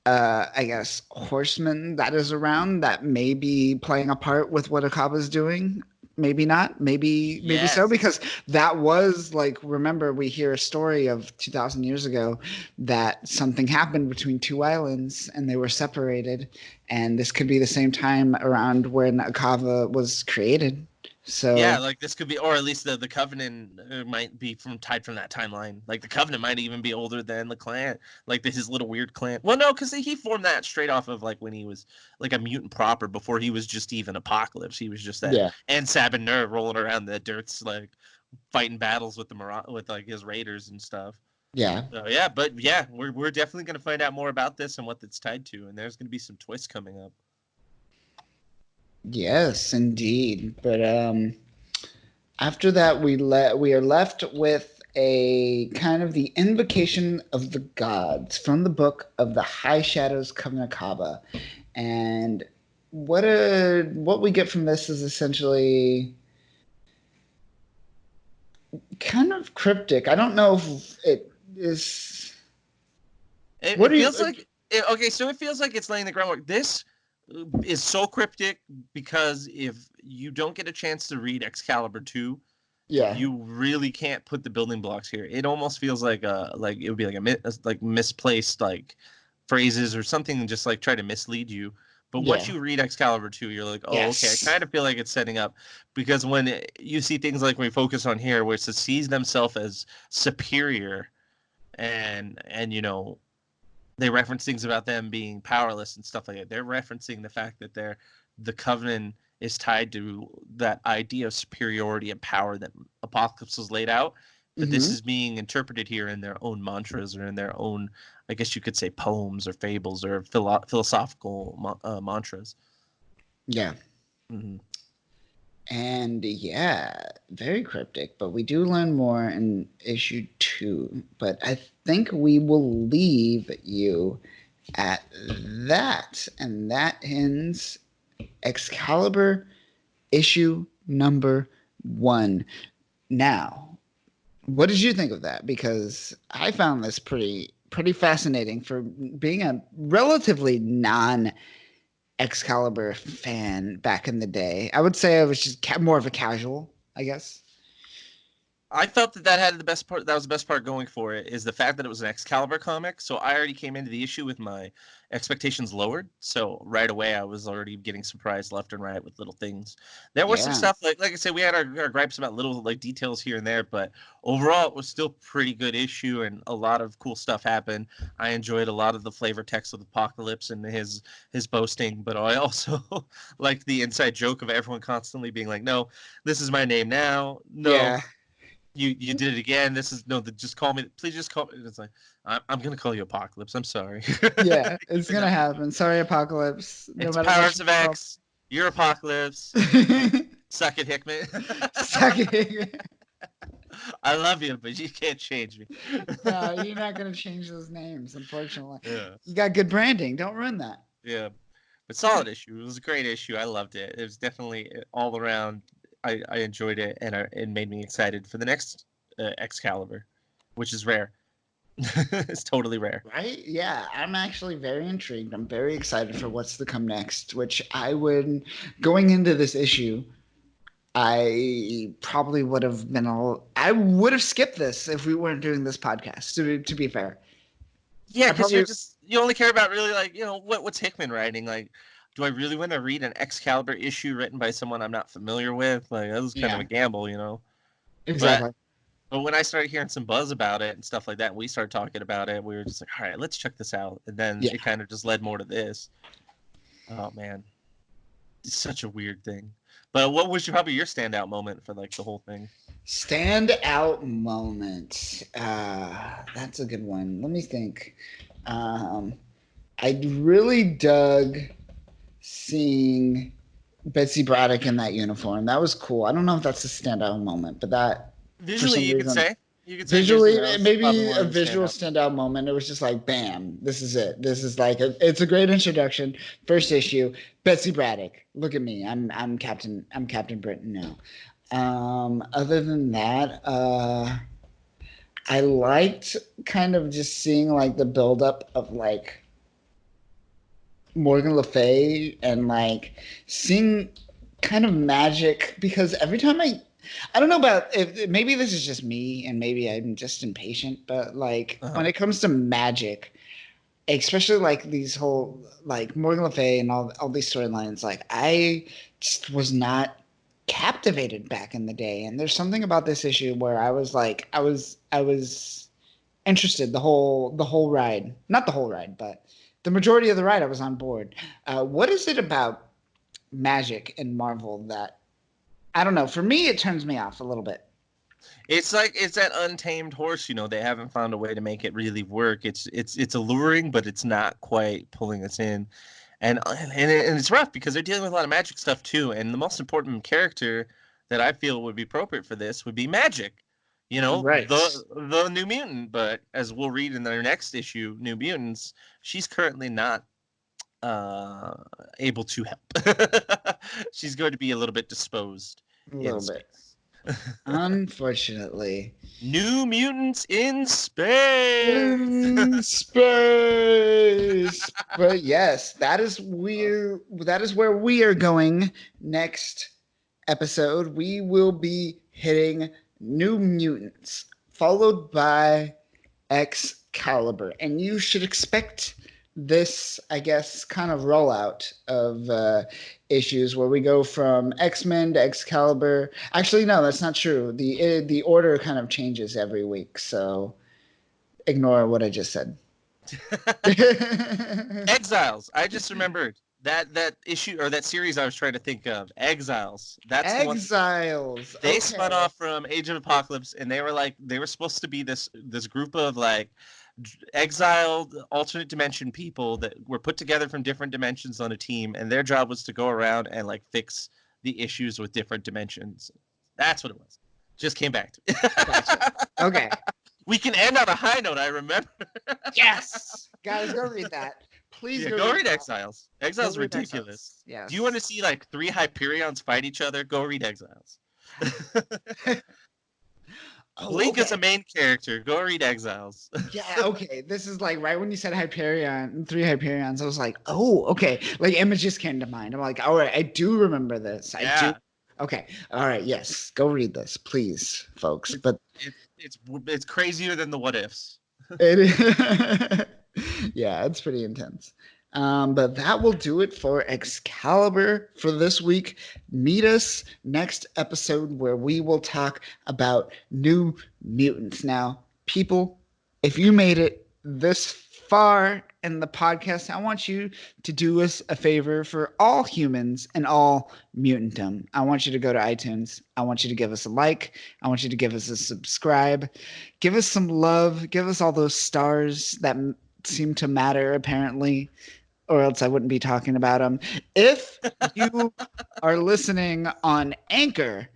A: I guess horseman that is around that may be playing a part with what Akaba's doing. Maybe not. Maybe so,
B: yes.
A: because that was like, remember, we hear a story of 2,000 years ago that something happened between two islands and they were separated, and this could be the same time around when Akava was created.
B: Yeah,
A: So
B: like this could be, or at least the Covenant might be tied from that timeline. Like the Covenant might even be older than the clan, like his little weird clan. Well, no, because he formed that straight off of like when he was like a mutant proper, before he was just even Apocalypse. He was just that,
A: yeah,
B: and Sab and Ner rolling around the dirts, like fighting battles with with like his raiders and stuff.
A: yeah.
B: So yeah, but yeah, we're definitely gonna find out more about this and what it's tied to, and there's gonna be some twists coming up.
A: Yes, indeed. But after that, we are left with a kind of the invocation of the gods from the book of the High Shadows Kaminakaba, and what we get from this is essentially kind of cryptic. I don't know if it is. What
B: It
A: do you?
B: feels like okay, so it feels like it's laying the groundwork. This is so cryptic because if you don't get a chance to read Excalibur 2,
A: Yeah,
B: you really can't put the building blocks here. It almost feels like it would be like misplaced like phrases or something, just like try to mislead you. But once
A: yeah,
B: you read Excalibur 2, you're like, oh, okay. I
A: yes,
B: kind of feel like it's setting up, because when you see things like we focus on here, where it sees themselves as superior, and they reference things about them being powerless and stuff like that. They're referencing the fact that the Covenant is tied to that idea of superiority and power that Apocalypse has laid out. But this
A: mm-hmm.
B: is being interpreted here in their own mantras, or in their own, I guess you could say, poems or fables or philosophical mantras.
A: Yeah.
B: Mm-hmm.
A: And yeah, very cryptic, but we do learn more in issue 2. But I think we will leave you at that. And that ends Excalibur issue number 1. Now, what did you think of that? Because I found this pretty fascinating for being a relatively non Excalibur fan back in the day. I would say I was just more of a casual, I guess.
B: I felt that had the best part. That was the best part going for it, is the fact that it was an Excalibur comic. So I already came into the issue with my expectations lowered. So right away, I was already getting surprised left and right with little things. There was some
A: Yeah.
B: stuff like I said, we had our gripes about little like details here and there, but overall, it was still pretty good issue, and a lot of cool stuff happened. I enjoyed a lot of the flavor text of Apocalypse and his boasting, but I also like the inside joke of everyone constantly being like, "No, this is my name now. No,
A: Yeah.
B: you did it again. This is no. Just call me. Please just call me." It's like I'm gonna call you Apocalypse. I'm sorry.
A: Yeah, it's
B: Even
A: gonna
B: though
A: happen. Sorry, Apocalypse. No
B: it's
A: matter what
B: Powers
A: you
B: of
A: call.
B: X. You're Apocalypse. Suck it, Hickman.
A: Sucking.
B: I love you, but you can't change me.
A: No, you're not gonna change those names, unfortunately.
B: Yeah,
A: You got good branding. Don't ruin that.
B: yeah. But solid issue. It was a great issue. I loved it. It was definitely all around. I enjoyed it, and it made me excited for the next Excalibur, which is rare. It's totally rare.
A: Right? Yeah, I'm actually very intrigued. I'm very excited for what's to come next, which I would, going into this issue, I probably would have been I would have skipped this if we weren't doing this podcast, to be fair.
B: Yeah,
A: I
B: because
A: probably,
B: you only care about really like what's Hickman writing. Like, do I really want to read an Excalibur issue written by someone I'm not familiar with? Like, that was kind of
A: yeah,
B: a gamble. But
A: exactly.
B: but when I started hearing some buzz about it and stuff like that, and we started talking about it, we were just like, all right, let's check this out. And then
A: Yeah.
B: it kind of just led more to this. Oh man, it's such a weird thing. But what was probably your standout moment for like the whole thing?
A: Stand out moment. That's a good one. Let me think. Um, I really dug seeing Betsy Braddock in that uniform. That was cool. I don't know if that's a standout moment, but that for
B: Visually,
A: some
B: you could
A: reason,
B: say. You could say Disney
A: Visually,
B: House probably
A: maybe
B: one
A: a
B: of the
A: visual
B: standout.
A: standout moment. It was just like, bam, this is it. This is like it's a great introduction. First issue. Betsy Braddock. Look at me. I'm Captain Britain now. Other than that, I liked kind of just seeing like the buildup of like Morgan Le Fay and like seeing kind of magic because every time I don't know about if maybe this is just me and maybe I'm just impatient, but like
B: Uh-huh.
A: when it comes to magic, especially like these whole like Morgan Le Fay and all these storylines, like I just was not captivated back in the day. And there's something about this issue where I was like I was interested the whole ride. Not the whole ride, but the majority of the ride I was on board. What is it about magic in Marvel that I don't know. For me, it turns me off a little bit.
B: It's like it's that untamed horse, you know. They haven't found a way to make it really work. It's alluring, but it's not quite pulling us in, and it's rough because they're dealing with a lot of magic stuff too. And the most important character that I feel would be appropriate for this would be Magic, you know,
A: Right.
B: the New Mutant. But as we'll read in their next issue, New Mutants, she's currently not uh able to help. She's going to be a little bit disposed
A: A
B: in
A: little bit.
B: space.
A: Unfortunately.
B: New Mutants in Space.
A: In space. But yes, that is where we are going next episode. We will be hitting New Mutants, followed by Excalibur. And you should expect this, I guess, kind of rollout of issues where we go from X-Men to Excalibur. Actually, no, that's not true. The order kind of changes every week, so ignore what I just said.
B: Exiles. I just remembered that issue or that series I was trying to think of. Exiles. That's the one.
A: Exiles.
B: They spun
A: Okay.
B: off from Age of Apocalypse, and they were supposed to be this group of like exiled alternate dimension people that were put together from different dimensions on a team, and their job was to go around and like fix the issues with different dimensions. That's what it was. Just came back to me.
A: Gotcha. Okay.
B: We can end on a high note. I remember.
A: Yes. Guys, go read that. Please
B: Yeah,
A: go
B: go
A: read
B: read
A: that.
B: Exiles.
A: Go
B: Exiles
A: read
B: ridiculous.
A: Exiles. Yes.
B: Do you want to see like three Hyperions fight each other? Go read Exiles. Blink is
A: Okay.
B: a main character. Go read Exiles.
A: Yeah, okay. This is like right when you said Hyperion, three Hyperions, I was like, oh, okay. Like images came to mind. I'm like, all right, I do remember this. I do.
B: Yeah,
A: Okay. All right, yes. Go read this, please, folks.
B: it's
A: But
B: it's crazier than the what ifs.
A: it yeah, it's pretty intense. But that will do it for Excalibur for this week. Meet us next episode where we will talk about New Mutants. Now, people, if you made it this far in the podcast, I want you to do us a favor for all humans and all mutantdom. I want you to go to iTunes. I want you to give us a like. I want you to give us a subscribe. Give us some love. Give us all those stars that seem to matter, apparently, or else I wouldn't be talking about them. If you are listening on Anchor,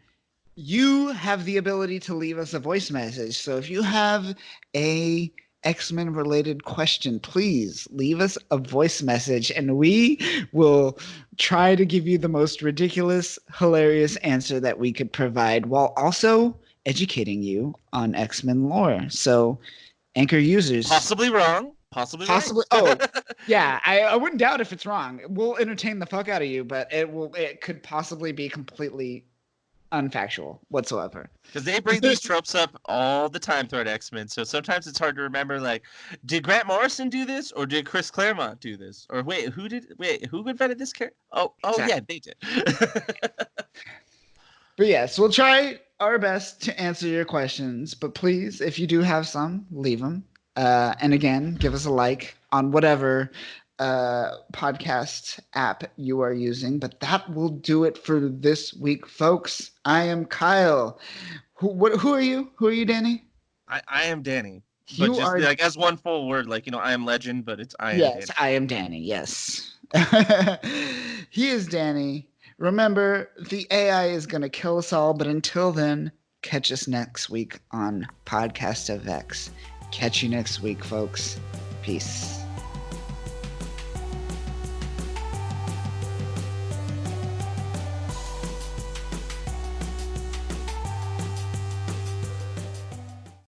A: you have the ability to leave us a voice message. So if you have a X-Men related question, please leave us a voice message and we will try to give you the most ridiculous, hilarious answer that we could provide while also educating you on X-Men lore. So Anchor users,
B: Possibly wrong. Possibly right.
A: possibly. Oh, yeah. I wouldn't doubt if it's wrong. We'll entertain the fuck out of you, but it could possibly be completely unfactual whatsoever.
B: Because they bring these tropes up all the time throughout X-Men, so sometimes it's hard to remember. Like, did Grant Morrison do this, or did Chris Claremont do this, or wait, who invented this character? Oh,
A: Exactly.
B: yeah, they did.
A: But yes, we'll try our best to answer your questions. But please, if you do have some, leave them. And again, give us a like on whatever podcast app you are using. But that will do it for this week, folks. I am Kyle. Who are you? Who are you, Danny?
B: I am Danny, but
A: You
B: just
A: are.
B: like as one full word, like I am Legend, but it's I am
A: Yes,
B: Danny.
A: I am Danny. Yes. He is Danny. Remember, the AI is going to kill us all, but until then, Catch us next week on Podcast of X. Catch you next week, folks. Peace.